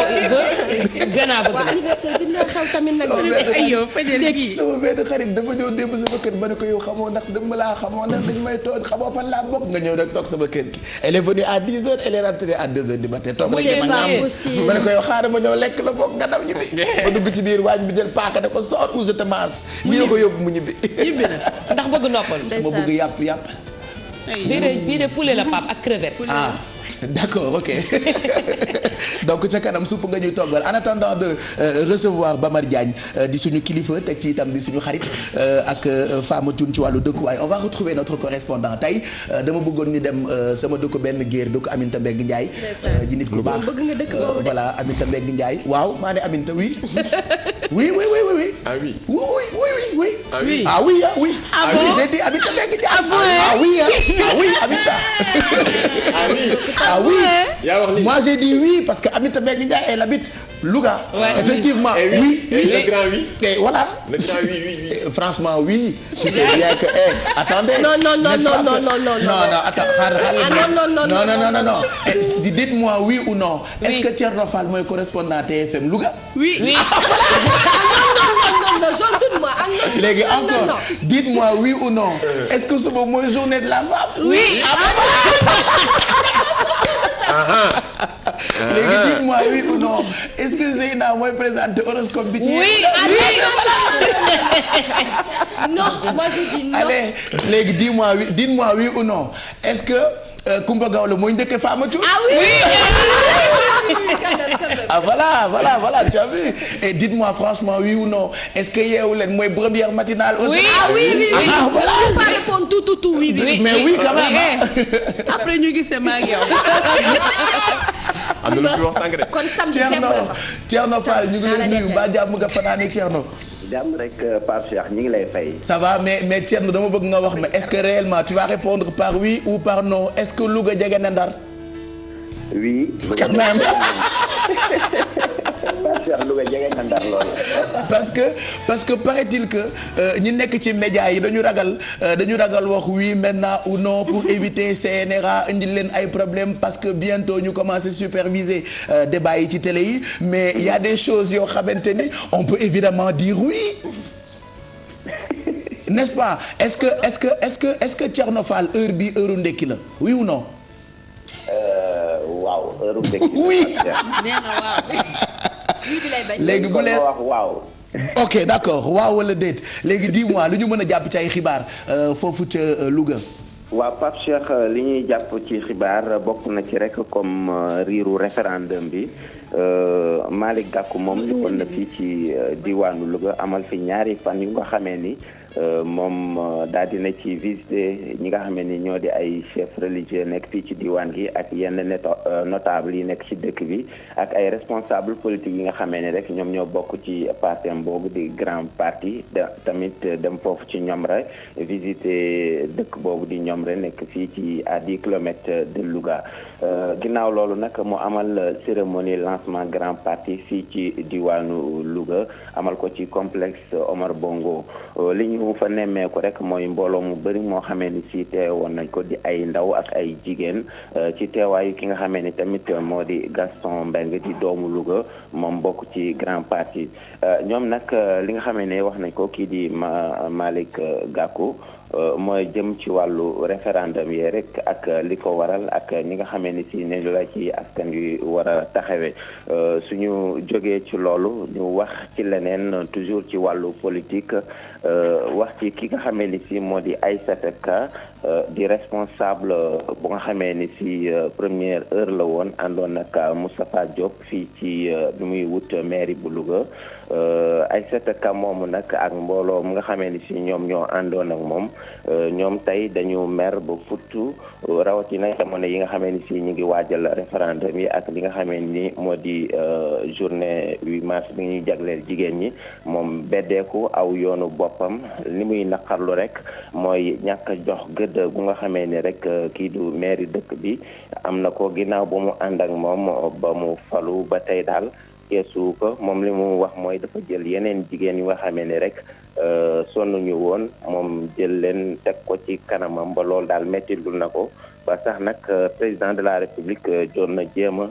gën a bëgg. waaw anniversaire dina xew tamit nag. aywa fajar gii sama benn xarit dafa ñëw démb sama kër ba ne ko yow xamoo ndax dama laa xamoo ndax dañu may toog xamoo fan laa bokk nga ñëw rek toog sama kër gi. elle est venue à 10h elle est rentrée à 2h du matin toog rek ma ma ne ko yow xaaral ma ñëw lekk la bokk nga daw ñibbi. ma dugg ci biir waañ bi jël paaka ne ko sors ou je te mange. lii ko yóbbu mu ñibbi. ndax bëgg noppal. ma bëgg yàpp. bii de poulet la Pape ak crevette. d'accord ok donc ca kanam supp nga ñuy toggal en attendant de recevoir Bamar Diagne di suñu kilifa teg ci itam di suñu xarit ak Fama Thioune ci wàllu dëkkuwaay on va retrouver notre correspondant tey dama bëggoon ñu dem sama dëkk benn géer dëkk Aminta Mbengue Ndiaye di nit ku baax voilà Aminta Mbengue Ndiaye waaw maa ne Aminta oui oui ah oui oui ah oui ah oui ah oui ah oui j'ai dit Aminta Mbengue Ndiaye ah oui Aminta ah oui moi j'ai dit oui parce que Aminata Mbengue Ndiaye elle habite Louga. Effectivement oui. Le grand oui. Et voilà. Le grand oui. Franchement oui. Tu sais bien que attendez. Non. Attends, non. Dites-moi oui ou non. Est-ce que Thierno Fall mooy correspondant TFM Louga? Oui. Non, j'en doute moi. Léegi encore. Dites-moi oui ou non. Est-ce que suba mooy journée de la femme? Oui. Léegi dites-moi oui ou non. Est-ce que Zeyna mooy présenter horoscope bi ci oui. Non, moi je dis non. Allez, léegi dites-moi oui ou non. Est-ce que Coumba Gawlo mooy njëkk Fama Thioune? Ah oui. Ah voilà, tu as vu. Et dites-moi franchement oui ou non. Est-ce que Yeewu Leen mooy première matinale aussi? Ah oui. Ah voilà. On peut pas répondre tout oui. Mais oui quand même. Après ñu gisee maa ngi yow. am na lu fi wax sànq de. kon samedi Thierno Fall ñu ngi lay nuyu mbaa jàmm nga fanaane Thierno. jàmm rek Pape Cheikh ñu ngi lay fay. Ça va mais Thierno dama bëgg nga wax ma est-ce que réellement tu vas répondre par oui ou par non est-ce que Louga jege na Ndar? Oui. Quand même. parce que paraît-il que ñi nekk ci médias yi dañu ragal wax oui maintenant ou non pour éviter CNRA indil leen ay problèmes parce que bientôt ñu commencer superviser débat yi ci télé yi mais il y a des choses yoo xamante ni on peut évidemment dire oui. N'est-ce pas? Est-ce que Thierno Fall heure bi heure ndekki la oui ou non? waaw heure ndekki la. Oui. nee na waaw. léegi bu leen wax waaw. ok d'accord waaw wala déet léegi dis-moi lu ñu mën a jàpp ci ay xibaar foofu ca Louga. waaw Pape Cheikh li ñuy jàpp ci xibaar bokk na ci rek comme riiru référendum bi Malick Gakou moom ñëwoon na fii ci diwaanu Louga amal fi ñaari fan yu nga xamee ni moom daal dina ci visiter ñi nga xam ni ñoo di ay chef religieux nekk fii ci diwaan gi ak yenn notable yi nekk ci dëkk bi ak ay responsable politique yi nga xamee ni rek ñoom ñoo bokk ci parti boobu di grand parti tamit dem foofu ci Ñomre visiter dëkk boobu di Ñomre nekk fii ci à 10 kilomètres de Louga ginnaaw loolu nag mu amal cérémonie lancement grand parti fii ci diwaanu Louga amal ko ci complexe Omar Bongo li ñu fa nemmeeku rek mooy mbooloo mu bëri moo xamee ni si teewoon nañ ko di ay ndaw ak ay jigéen ci teewaayu ki nga xamee ni tamit moo di Gaston Mbengue di doomu Louga moom bokk ci grand parti ñoom nag li nga xamee ne wax nañ ko kii di Malick Gakou mooy jëm ci wàllu référendum yi rek ak li ko waral ak ñi nga xamee ni si ne la ci askan wi war a taxawee suñu jógee ci loolu ñu wax ci leneen toujours ci wàllu politique wax ci ki nga xamee ni si moo di Aïssata Ka di responsable bu nga xamee ni si première heure la woon àndoon ak Moustapha Diop fii ci bi muy wut mairie bu Louga Aïssata Ka moomu nag ak mbooloo mu nga xamee ni si ñoom ñoo àndoon ak moom ñoom tey dañu mer ba futtu rawatina jamono yi nga xamee ni si ñu ngi waajal référendum yi ak li nga xamee ni moo di journée 8 mars bi ñuy jagleel jigéen ñi moom beddeeku aw yoonu boppam li muy naqarlu rek mooy ñàkk a jox gëdd bu nga xamee ni rek kii du mairie dëkk bi am na ko ginnaaw ba mu ànd ak moom ba mu falu ba tey daal keesu ko moom li mu wax mooy dafa jël yeneen jigéen yu nga xamee ni rek sonnuñu woon moom jël leen teg ko ci kanamam ba loolu daal mettilu na ko ba sax nag président de la république doon na jéem a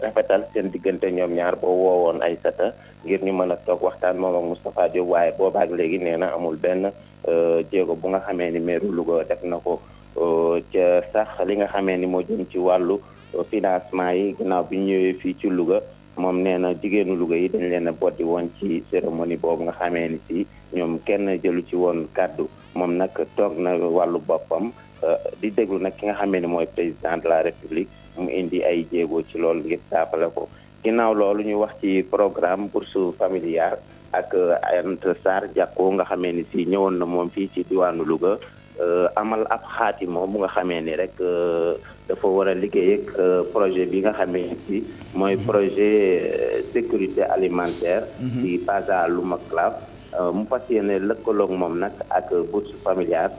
rafetal seen diggante ñoom ñaar boo woowoon Aïssata ngir ñu mën a toog waxtaan moom ak Moustapha Diop waaye boobaak léegi nee na amul benn jéego bu nga xamee ni maire Louga def na ko ca sax li nga xamee ni moo jëm ci wàllu financement yi ginnaaw bi ñu ñëwee fii ci Louga moom nee na jigéenu Louga yi dañ leen a boddi woon ci cérémonie boobu nga xamee ni si ñoom kenn jëlu ci woon kàddu moom nag toog na wàllu boppam di déglu nag ki nga xamee ni mooy président de la république mu indi ay jéego ci loolu ngir saafara ko ginnaaw loolu ñu wax ci programme bourse familiale ak Anta Sarr Diacko nga xamee ni si ñëwoon na moom fii ci diwaanu Louga amal ab xaatimo bu nga xamee ni rek dafa war a liggéey ak projet bi nga xamee ni si mooy projet sécurité alimentaire di PASA Lumaclaf mu fas yéene lëkkaloog moom nag ak bourse familiale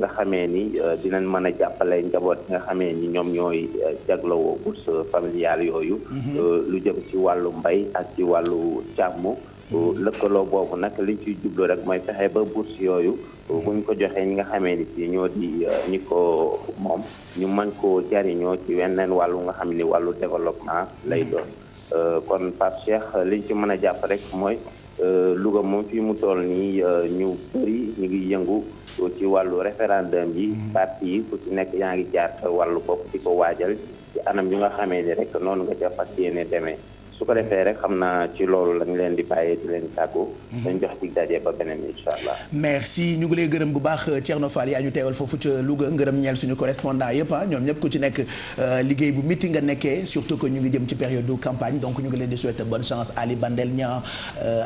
nga xamee ni dinañ mën a jàppale njaboot nga xamee ni ñoom ñooy jaglowoo bourse familiale yooyu lu jëm ci wàllu mbay ak ci wàllu càmm lëkkaloo boobu nag liñ ciy jublu rek mooy fexe ba bourse yooyu buñ ko joxee ñi nga xamee ni si ñoo di ñi ko moom ñu mën koo jariñoo ci weneen wàllu nga xam ni wàllu développement lay doon kon Pape Cheikh liñ ci mën a jàpp rek mooy Louga moom fii mu toll nii ñu bëri ñu ngi yëngu ci wàllu référendum yi parti yi ku ci nekk yaa ngi jaar sa wàllu bopp di ko waajal ci anam yu nga xamee ni rek noonu nga ca fas yéene demee su ko defee rek xam naa ci loolu lañ leen di bàyyee di leen tàggu dañ jox dig daje ba beneen incha allah. merci ñu ngi lay gërëm bu baax Thierno Fall yaa ñu teewal foofu ca Louga ngërëm ñeel suñu correspondant yëpp ñoom ñëpp ku ci nekk liggéey bu mitti nga nekkee surtout que ñu ngi jëm ci période de campagne donc ñu ngi leen di souhaiter bonne chance Ali Bandel Niang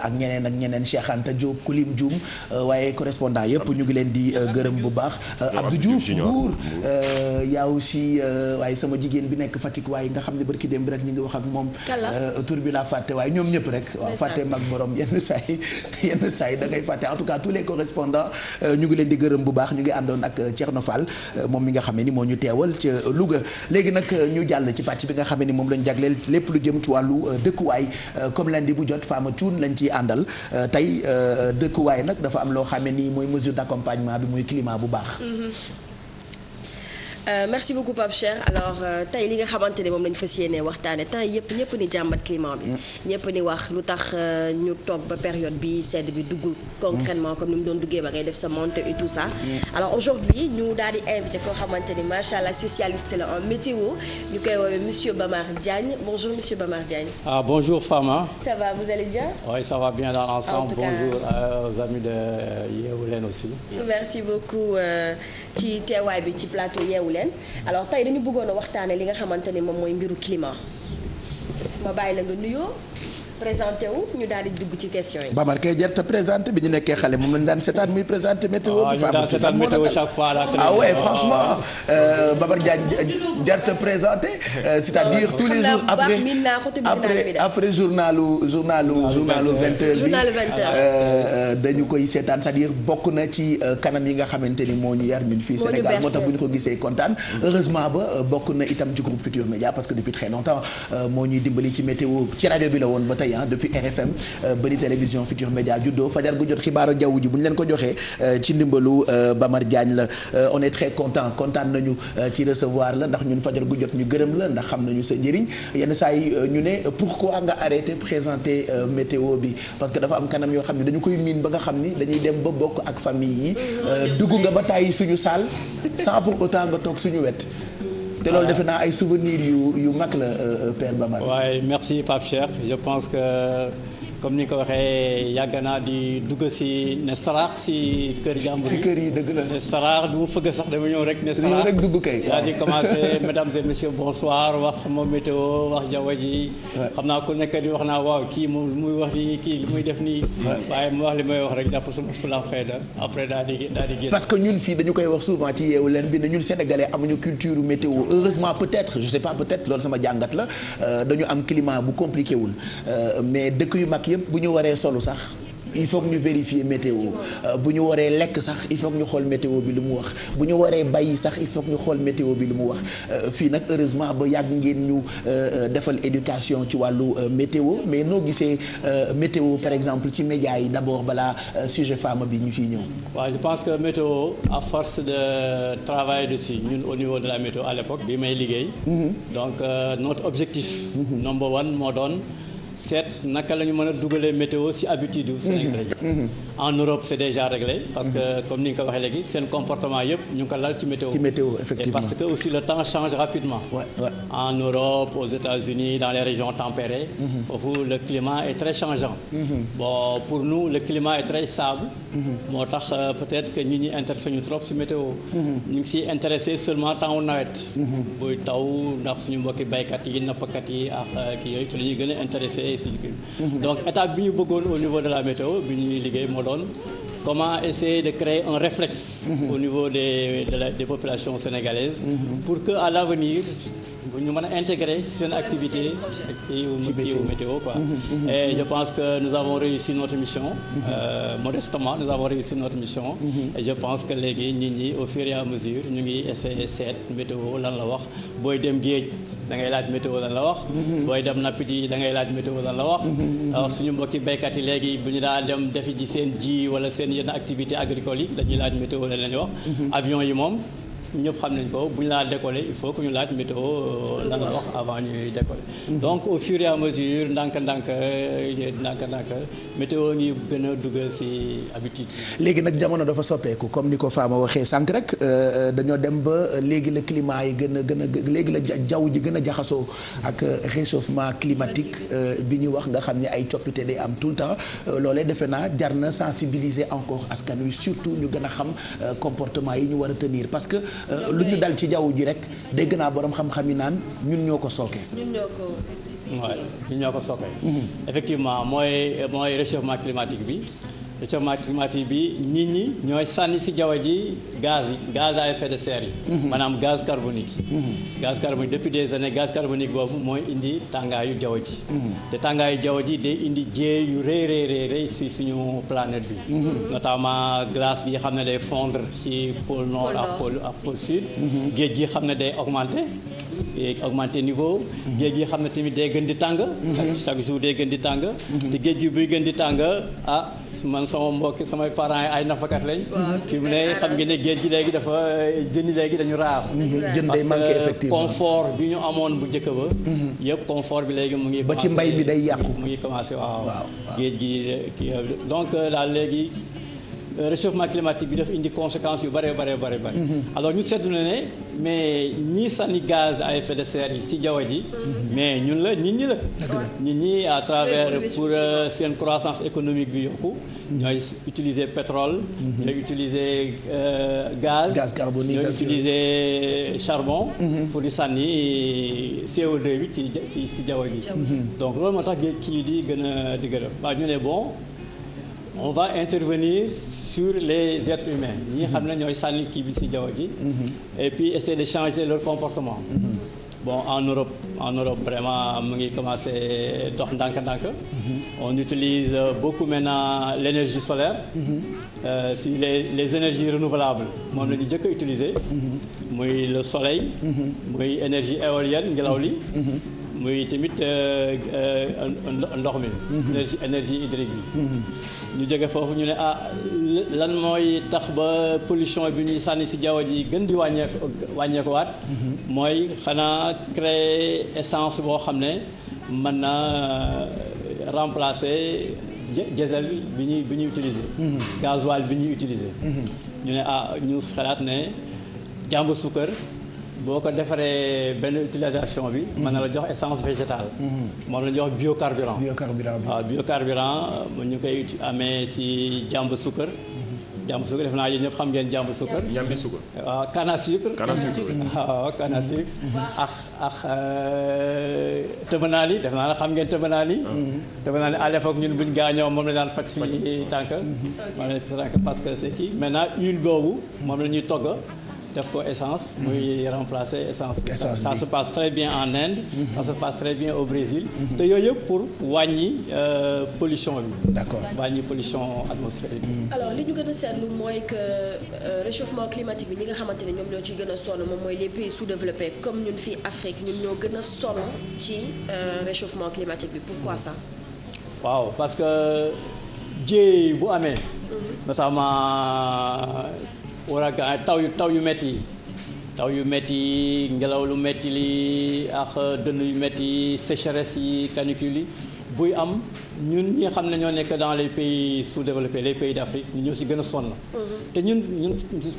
ak ñeneen Cheikh Anta Diop Koulim Dioum waaye correspondant yëpp ñu ngi leen di gërëm bu baax Abdou Diouf Mbour yaa aussi waaye sama jigéen bi nekk Fatick waaye nga xam ne barki démb rek ñu ngi wax ak moom tur bi laa fàtte waaye ñoom ñëpp rek waaw fàtte mag borom yenn saa yi da ngay fàtte en tout cas tous les correspondants ñu ngi leen di gërëm bu baax ñu ngi àndoon ak Thierno Fall moom mi nga xam ne ni moo ñu teewal ca Louga léegi nag ñu jàll ci pàcc bi nga xam ne ni moom lañ jagleel lépp lu jëm ci wàllu dëkkuwaay comme lundi bu jot Fama Thioune lañ ciy àndal tey dëkkuwaay nag dafa am loo xam ne nii mooy mesure d'accompagnement bi muy climat bu baax. merci beaucoup Pape Cheikh alors tey li nga xamante ne moom lañu fas yéene waxtaane temps yëpp ñëpp ni jàmbat climat bi ñëpp ni wax lu tax ñu toog ba période bi sedd bi duggul concrètement comme ni mu doon duggee ba ngay def sa montée et tout ça alors aujourd'hui ñu daal di invité koo xamante ni macha allah spécialiste la en météo ñu koy woowee monsieur Bamar Diagne bonjour monsieur Bamar Diagne. Bonjour Fama. Ça va, vous allez bien? Oui, ça va bien dans l'ensemble. Bonjour aux amis de Yeewu Leen aussi. Merci beaucoup ci teewaay bi ci plateau Yeewu Leen alors tey dañu bëggoon a waxtaane li nga xamante ni moom mooy mbiru climat ma bàyyi la nga nuyoo présenté wu ñu daal di dugg ci question yi. Bamar kay jar te présenté bi ñu nekkee xale moom lañu daan seetaan muy présenté météo. ñu daan seetaan météo chaque fois la ah ouais franchement Bamar Diagne jar te présenté c'est-à-dire tous les jours après journalu 20h bi dañu koy seetaan c'est-à-dire bokk na ci kanam yi nga xamante ni moo ñu yar ñun fii Sénégal moo tax bu ñu ko gisee kontaan heureusement ba bokk na itam ci groupe Futur Média parce que depuis très longtemps moo ñuy dimbali ci météo ci rajo bi la woon ba tey tey depuis RFM ba di télévision Futur Média juddoo fajar gu jot xibaaru jaww ji bu ñu leen ko joxee ci ndimbalu Bamar Diagne la on est très kontaan nañu ci recevoir la ndax ñun fajar gu jot ñu gërëm la ndax xam nañu sa njëriñ yenn saa yi ñu ne pourquoi nga arrêté présenter météo bi parce que dafa am kanam yoo xam ne dañu koy miin ba nga xam ni dañuy dem ba bokk ak famille yi dugg nga ba tàyyi suñu salle sans pour autant nga toog suñu wet te loolu defe naa ay souvenirs yu mag la Père Bamar. waaye merci Pape Cheikh je pense que comme ni nga ko waxee yàgg naa di dugg si ne saraax si kër jàmbur yi. si kër yi dëgg la. ne saraax du ma fëgg sax dama ñëw rek ne saraax rek dugg kay. yaa di commencé mesdames et messieurs bonsoir wax sama météo wax jaww ji. xam naa ku nekk di wax naa waaw kii moom muy wax nii kii li muy def nii. waaye mu wax li may wax rek jàpp sama fula fayda après daal di génn. parce que ñun fii dañu koy wax souvent ci yeewu leen bi ne ñun sénégalais amuñu culture météo heureusement peut-être je sais pas peut-être loolu sama jàngat la dañu am climat bu compliqué wul mais dëkk yu mag yëpp bu ñu waree solu sax il faut que ñu vérifier météo bu ñu waree lekk sax il faut que ñu xool météo bi lu mu wax bu ñu waree bàyyi sax il faut que ñu xool météo bi lu mu wax fii nag heureusement ba yàgg ngeen ñu defal éducation ci wàllu météo mais noo gisee météo par exemple ci médias yi d'abord balaa sujet femme bi ñu ciy ñëw. waaw je pense que météo à force de travailler dessus ñun au niveau de la météo à l'époque bi may liggéey. donc notre objectif. number one moo doon. seet naka la ñu mën a dugalee météo ci habitude yu Sénégalais yi. En Europe c'est déjà réglé parce que comme ni nga ko waxee léegi seen comportement yëpp ñu ngi ko lal ci météo. ci météo effectivement et parce que aussi le temps change rapidement. En Europe aux États-Unis dans les régions tempérées. foofu le climat est très changeant. Bon pour nous le climat est très stable. moo tax peut-être que nit ñi intéressé ñu trop ci météo. ñu ngi ciy intéressé seulement temps nawet. buy taw ndax suñu mbokki baykat yi nappkat yi ak kii yooyu ci la ñuy gën a intéressé. Donc étape bi ñu bëggoon au niveau de la météo bi ñuy liggéey moo doon comment essayer de créer un réflexe au niveau des populations sénégalaises pour que à l'avenir ñu mën a intégrer seen activité au météo quoi. Et je pense que nous avons réussi notre mission modestement nous avons réussi notre mission et je pense que léegi nit ñi au fur et à mesure ñu ngi essayer seet météo lan la wax booy dem géej da ngay laaj météo lan la wax booy dem nappi ji da ngay laaj météo lan la wax alors suñu mbokki béykat yi léegi bu ñu daa dem defi ji seen ji wala seen yenn activité agricole yi dañuy laaj météo lan lañuy wax avion yi moom ñëpp xam nañ ko bu ñu laa décoller il faut que ñu laaj météo lan la wax avant ñuy décoller donc au fur et à mesure ndànk-ndànk météo ngi gën a dugg ci habitude léegi nag jamono dafa soppeeku comme ni ko Fama waxee sànq rek dañoo dem ba léegi la climat yi gën a léegi la jaww ji gën a jaxasoo ak réchauffement climatique bi ñu wax nga xam ne ay coppite day am tout le temps loolee defe naa jar na sensibiliser encore askan wi surtout ñu gën a xam comportement yi ñu war a tenir parce que lu ñu dal ci jaww ji rek dégg naa borom xam-xam yi naan ñun ñoo ko sooke. waaw ñun ñoo ko sooke. effectivement mooy réchauffement climatique bi. réchauffement climatique bi nit ñi ñooy sànni ci jaww ji gaz à effet de serre yi. maanaam gaz carbonique yi. gaz carbonique depuis des années gaz carbonique boobu mooy indi tàngaayu jaww ji. te tàngaayu jaww ji day indi jéey yu rëy ci suñu planète bi. notamment glace gi xam ne day fondre ci pôle nord ak pôle sud. géej gi xam ne day augmenter niveau. géej gi xam ne tamit day gën di tàng. chaque jour day gën di tàng. te géej gi buy gën di tàng man sama mbokk samay parents yi ay nappkat lañ. fi mu ne xam ngeen ne géej gi léegi dafa jën yi léegi dañu raar. jën day manqué effectivement parce que confort bi ñu amoon bu njëkk ba. yëpp confort bi léegi mu ngi. ba ci mbay bi day yàqu. mu ngi commencé waaw géej gi donc daal léegi. réchauffement climatique bi dafa indi conséquences yu bare. alors ñu seetlu ne mais ñii sànni gaz à effet de serre yi ci jaww ji. mais ñun la nit ñi la. nit ñi à travers pour seen croissance économique bi yokku. ñooy utiliser pétrole. ñooy utiliser gaz carbonique ñooy utiliser charbon. pour di sànni CO2 bi ci jaww ji. donc loolu moo tax kii di gën a waaw ñu ne bon. on va intervenir sur les êtres humains ñi xam ne ñooy sànni kii bi ci jaww ji et puis essayer de changer leur comportement bon en Europe vraiment mu ngi commencé dox ndànk-ndànk on utilise beaucoup maintenant l'énergie solaire si les énergies renouvelables moom la ñu jëkk a utiliser muy le soleil muy énergie éolienne ngelaw li muy tamit ndox mi. énergie hydrique bi. ñu jóge foofu ñu ne lan mooy tax ba pollution bi ñuy sànni si jaww ji gën di wàññeekuwaat. mooy xanaa créer essence boo xam ne mën na remplacer diesel bi ñuy utiliser. gasoil bi ñuy utiliser. ñu ne ñu xalaat ne jàmb suukar boo ko defaree benn utilisation bi mën na la jox essence végétale. moom la ñuy wax biocarburant. waaw biocarburant ñu koy amee ci jàmb suukar. jàmb suukar def naa yéen ñëpp xam ngeen jàmb suukar. ñambi suukar. waaw canne à sucre. waaw canne à sucre. ak tëbanaali def naa la xam ngeen tëbanaali. tëbanaali à l'époque ñun buñ gaañoo moom la daan faj ci tànk. moom la tànk parce que c'est kii maintenant huile boobu moom la ñuy togg. def ko essence muy remplacer essence. Ça se passe très bien en Inde. Ça se passe très bien au Brésil. te yooyu yëpp pour wàññi pollution bi. d'accord wàññi pollution atmosphérique bi. alors li ñu gën a seetlu mooy que réchauffement climatique bi ñi nga xamante ne ñoom ñoo ciy gën a sonn moom mooy les pays sous-développés comme ñun fii Afrique ñun ñoo gën a sonn ci réchauffement climatique bi pourquoi ça. waaw parce que jéey bu amee. notamment. ouragan taw yu metti ngelaw lu metti li ak dënn yu metti sécheresse yi canicule yi buy am ñun ñi xam ne ñoo nekk dans les pays sous-développés les pays d'Afrique ñoo ci gën a sonn. te ñun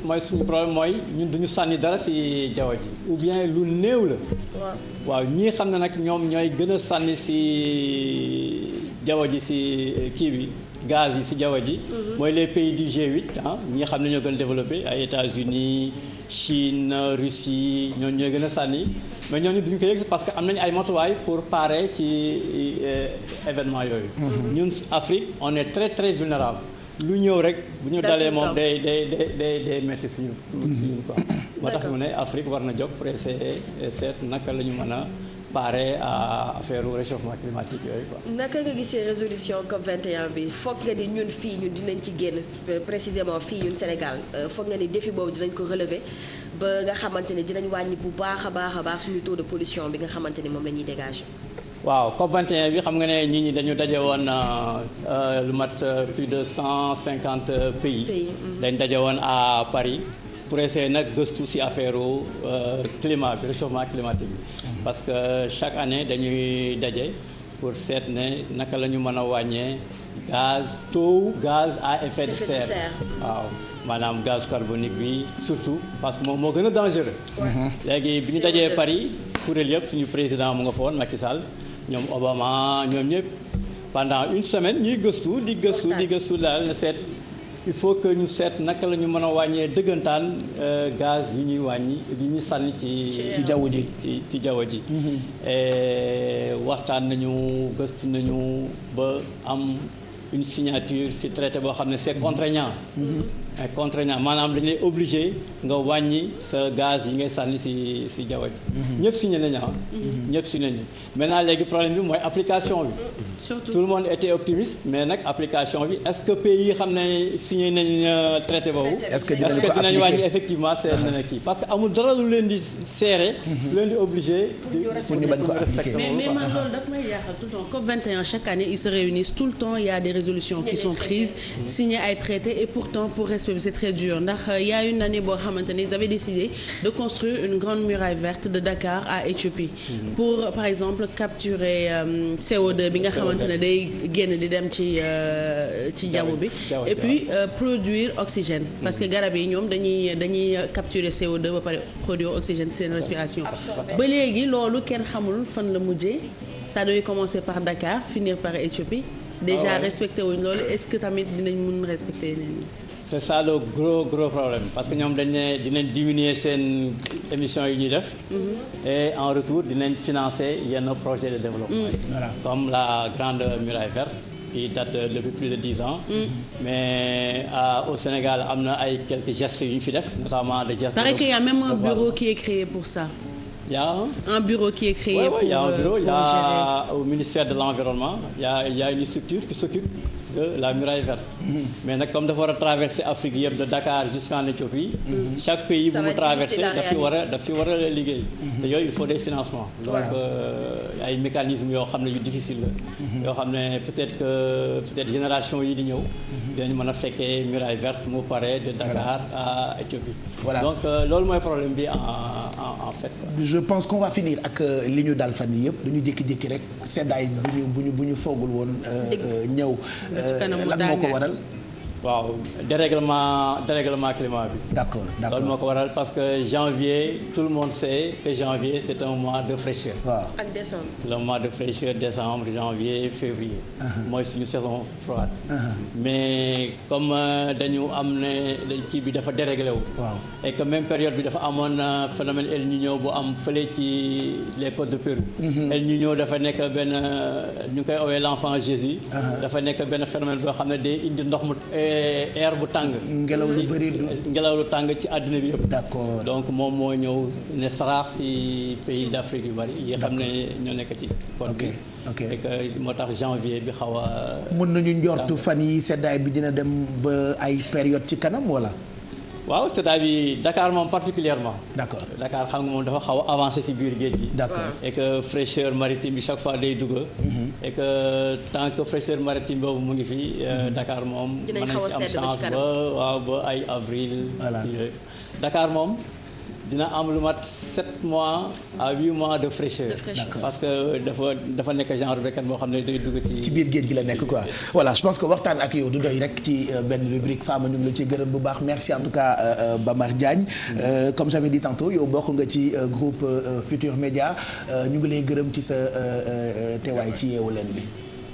mooy suñu problème mooy ñun duñu sànni dara ci jaww ji ou bien lu néew la. waaw ñii xam ne nag ñoom ñooy gën a sànni ci jaww ji ci kii bi. gaz yi ci jaww ji. mooy les pays du G8 ñi nga xam ne ñoo gën a développé ay États-Unis Chine Russie ñooñu ñooy gën a sànni mais ñooñu duñu ko yëg parce que am nañu ay matuwaay pour parer ci événement yooyu. ñun Afrique on est très très vulnérable lu ñëw rek bu ñu dalee moom day metti suñu quoi. moo tax mu ne Afrique war na jóg pour essayer seet naka la ñu mën a. paré à affaire réchauffement climatique yooyu quoi. naka nga gisee résolution COP 21 bi foog nga ni ñun fii ñun dinañ ci génn précisément fii ñun Sénégal foog nga ni défi boobu dinañ ko relever ba nga xamante ne dinañ wàññi bu baax a baax suñu taux de pollution bi nga xamante ni moom la ñuy dégager. waaw COP 21 bi xam nga ne nit ñi dañu daje woon lu mat plus de 150 pays. dañ daje woon à Paris pour essayer nag gëstu ci affaire climat bi réchauffement climatique bi. parce que chaque année dañuy daje pour seet ne naka la ñu mën a wàññee taux gaz à effet de serre. waaw maanaam gaz carbonique bi surtout parce que moom moo gën a dangereux. léegi bi ñu dajee Paris kuréel yëpp suñu président mu nga fa woon Macky Sall ñoom Obama ñoom ñëpp pendant une semaine ñuy gëstu di gëstu daal ne seet. il faut que ñu seet naka la ñu mën a wàññee dëggantaan gaz yu ñuy wàññi yu ñuy sànni ci jaww ji ci jaww ji. waxtaan nañu gëstu nañu ba am une signature ci traité boo xam ne c'est contraignant. contraignant maanaam dañu lay obligé nga wàññi sa gaz yi ngay sànni ci jaww ji. ñëpp signé nañu ñëpp signé nañu maintenant léegi problème bi mooy application bi. surtout tout le monde était optimiste mais nag application bi est-ce que pays yi xam ne signé nañ traité boobu. est-ce que dinañ wàññi effectivement seen kii parce que amul dara lu leen di serré. lu leen di obligé. pour ñu bañ ko appliquer mais man loolu daf may jaaxal tout le temps COP 21 chaque année ils se réunissent tout le temps il y a des résolutions qui sont prises signer ay traités et pourtant pour respect c'est très dur ndax il y a une année boo xamante ne ils avaient décidé de construire une grande muraille verte de Dakar à Éthiopie pour par exemple capturer CO2 bi nga xamante ne day génn di dem ci jaww bi et puis produire oxygène parce que garab yi ñoom dañuy capturer CO2 ba pare produire oxygène seen respiration ba léegi loolu kenn xamul fan la mujjee ça doit commencer par Dakar finir par Éthiopie déjà respecté wuñ loolu est-ce que tamit dinañ mun respecter leen. c'est ça le gros problème parce que ñoom dañ ne dinañ diminuer seen émissions yi ñuy def. et en retour dinañ financer yenn projet de développement. comme la grande muraille verte qui date depuis plus de 10 ans. mais au Sénégal am na ay quelques gestes yu ñu fi def notamment des gestes. paraît qu'il y a même un bureau qui est créé pour ça. Il y a un bureau qui est créé pour il y a un bureau, il y a gérer. Au ministère de l'environnement, il y a une structure qui s'occupe de la muraille verte. mais nag comme dafa war a traverser Afrique yëpp de Dakar jusqu'en Éthiopie. chaque pays bu mu traverser daf fi war a liggéey. te yooyu il faut des financements. donc ay mécanismes yoo xam ne yu difficile la. yoo xam ne peut-être génération yi di ñëw. dinañ mën a fekkee muraille verte mu pare de Dakar à Éthiopie. Voilà. donc loolu mooy problème bi en fait. je pense qu'on va finir ak li ñu dal fan yii yëpp dañu jékki-jékki rek seddaay bu ñu foogul woon ñëw. lan moo ko waral. waaw dérèglement climat bi. d'accord loolu moo ko waral parce que janvier tout le monde sait que janvier c'est un mois de fraîcheur. waaw ak décembre. le mois de fraîcheur décembre janvier février. mooy suñu saison froide. mais comme dañu am ne kii bi dafa déréglé wu. waaw et que même période bi dafa amoon phénomène El Niño bu am fële ci les côtes de Pérou. El Niño dafa nekk benn ñu koy owee l'enfant Jésus. dafa nekk benn phénomène boo xam ne day indi ndox mu. air bu tàng. ngelaw lu bëri ngelaw lu tàng ci àdduna bi yëpp. d'accord donc moom moo ñëw ne saraax ci pays d'Afrique yu bari yi xam ne ñoo nekk ci côte bi. ok et que moo tax janvier bi xaw a. mën nañu njortu fan yi seddaay bi dina dem ba ay période ci kanam wala. waaw c'est-à-dire bi Dakar moom particulièrement. d'accord Dakar xam nga moom dafa xaw a avancé ci biir géej gi. d'accord et que fraîcheur maritime bi chaque fois day dugg. et que tant que fraîcheur maritime boobu mu ngi fi. Dakar moom. dinañ xaw a sedd ba ci kanam ba ay avril. voilà Dakar moom dina am lu mat 7 mois à 8 mois de fraîcheur. parce que dafa nekk genre béykat boo xam ne day dugg ci biir géej gi la nekk quoi. voilà je pense que waxtaan ak yow du doy rek ci benn rubrique Fama ñu ngi la ci gërëm bu baax merci en tout cas Bamar Diagne. comme j'avais dit tantôt yow bokk nga ci groupe Futur Média ñu ngi lay gërëm ci sa teewaay ci Yeewu Leen bi.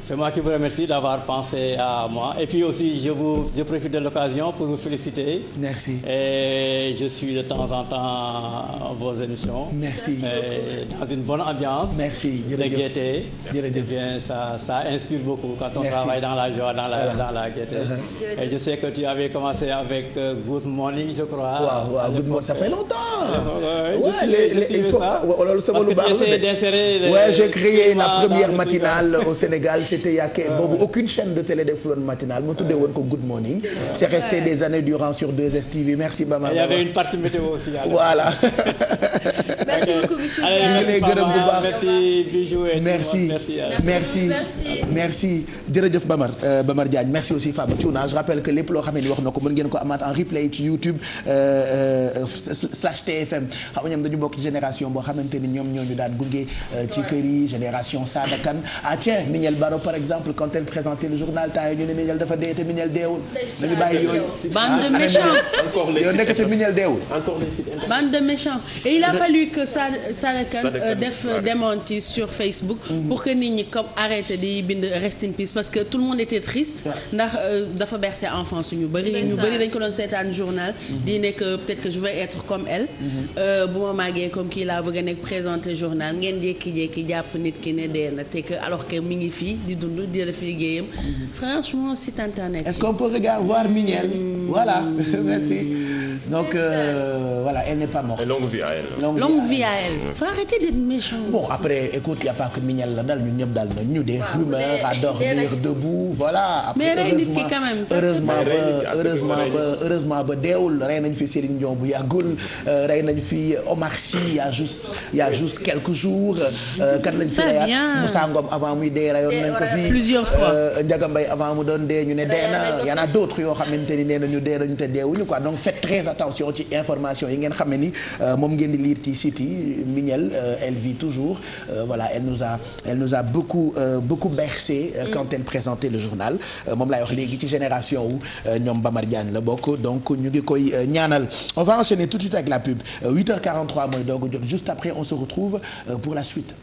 C'est moi qui vous remercie d'avoir pensé à moi. Et puis aussi, je profite de l'occasion pour vous féliciter. Merci. Et je suis de temps en temps vos émissions. Merci. Dans une bonne ambiance. Merci. De gaieté. Bien, ça inspire beaucoup quand on travaille dans la joie, dans la gaieté. Et je sais que tu avais commencé avec Good Morning, je crois. Wow, Good Morning, ça fait longtemps. Il faut ça. Parce que tu essaies d'insérer... Ouais, j'ai créé la première matinale au Sénégal. C'était il y a boobu aucune chaîne de télé defuloon matinale mu tuddee woon ko Good Morning. C'est resté des années durant sur 2STV. Merci Bamar. Il y avait une partie météo aussi. Voilà. merci beaucoup monsieur. Allez, merci Bijou et merci jërëjëf Bamar Diagne merci aussi Fama Thiouna je rappelle que lépp loo xam ne wax na ko mën ngeen ko amaat en replay ci YouTube /TFM xam nga ñoom dañu bokk ci génération boo xamante ni ñoom ñoo ñu daan gunge ci kër yi génération Sada Kane tiens Mignel Baro par exemple quand elle présentait le journal temps yi ñu ne Mignel dafa dee te Mignel deewul dañu bàyyi yooyu bande de méchants yow nekk te Mignel deewul bande de méchants et il a fallu que Sada Kane def démenti sur Facebook pour que nit ñi comme arrêté di bind rest in peace parce que tout le monde était triste ndax dafa bercé enfance ñu bëri dañ ko doon seetaan journal di nekk peut-être que je vais être comme elle bu ma màggee comme kii laa bëgg a nekk présenter journal ngeen jékki-jékki jàpp nit ki ne dee na te que alors que mi ngi fii di dund di def liggéeyam franchement site internet est-ce qu'on peut voir Mignel voilà merci donc voilà elle n'est pas morte et longue vie à elle longue vie à elle faut arrêter d'être méchant bon après écoute il y a pas que Mignel la dal ñun ñëpp daal na ñu des rumeurs à dormir debout voilà après heureusement ba deewul rey nañ fi Céline Dion bu yàggul rey nañ fi Omar Sy il y a juste quelques jours kan lañ fi reyaat Moussa Ngom avant muy dee rayoon nañ ko fi plusieurs fois Ndiaga Mbaye avant mu doon dee ñu ne dee na y en a d'autres yoo xamante ni nee nañu dee nañu te deewuñu quoi donc faites très attention ci information yi ngeen xam ne ni moom ngeen di lire ci site yi Mignel elle vit toujours voilà elle nous a beaucoup bercé quand elle présentait le journal moom laay wax léegi ci génération wu ñoom Bamar Diagne la bokk donc ñu ngi koy ñaanal on va enchaîner tout de suite avec la pub 8h43 mooy doog a jot juste après on se retrouve pour la suite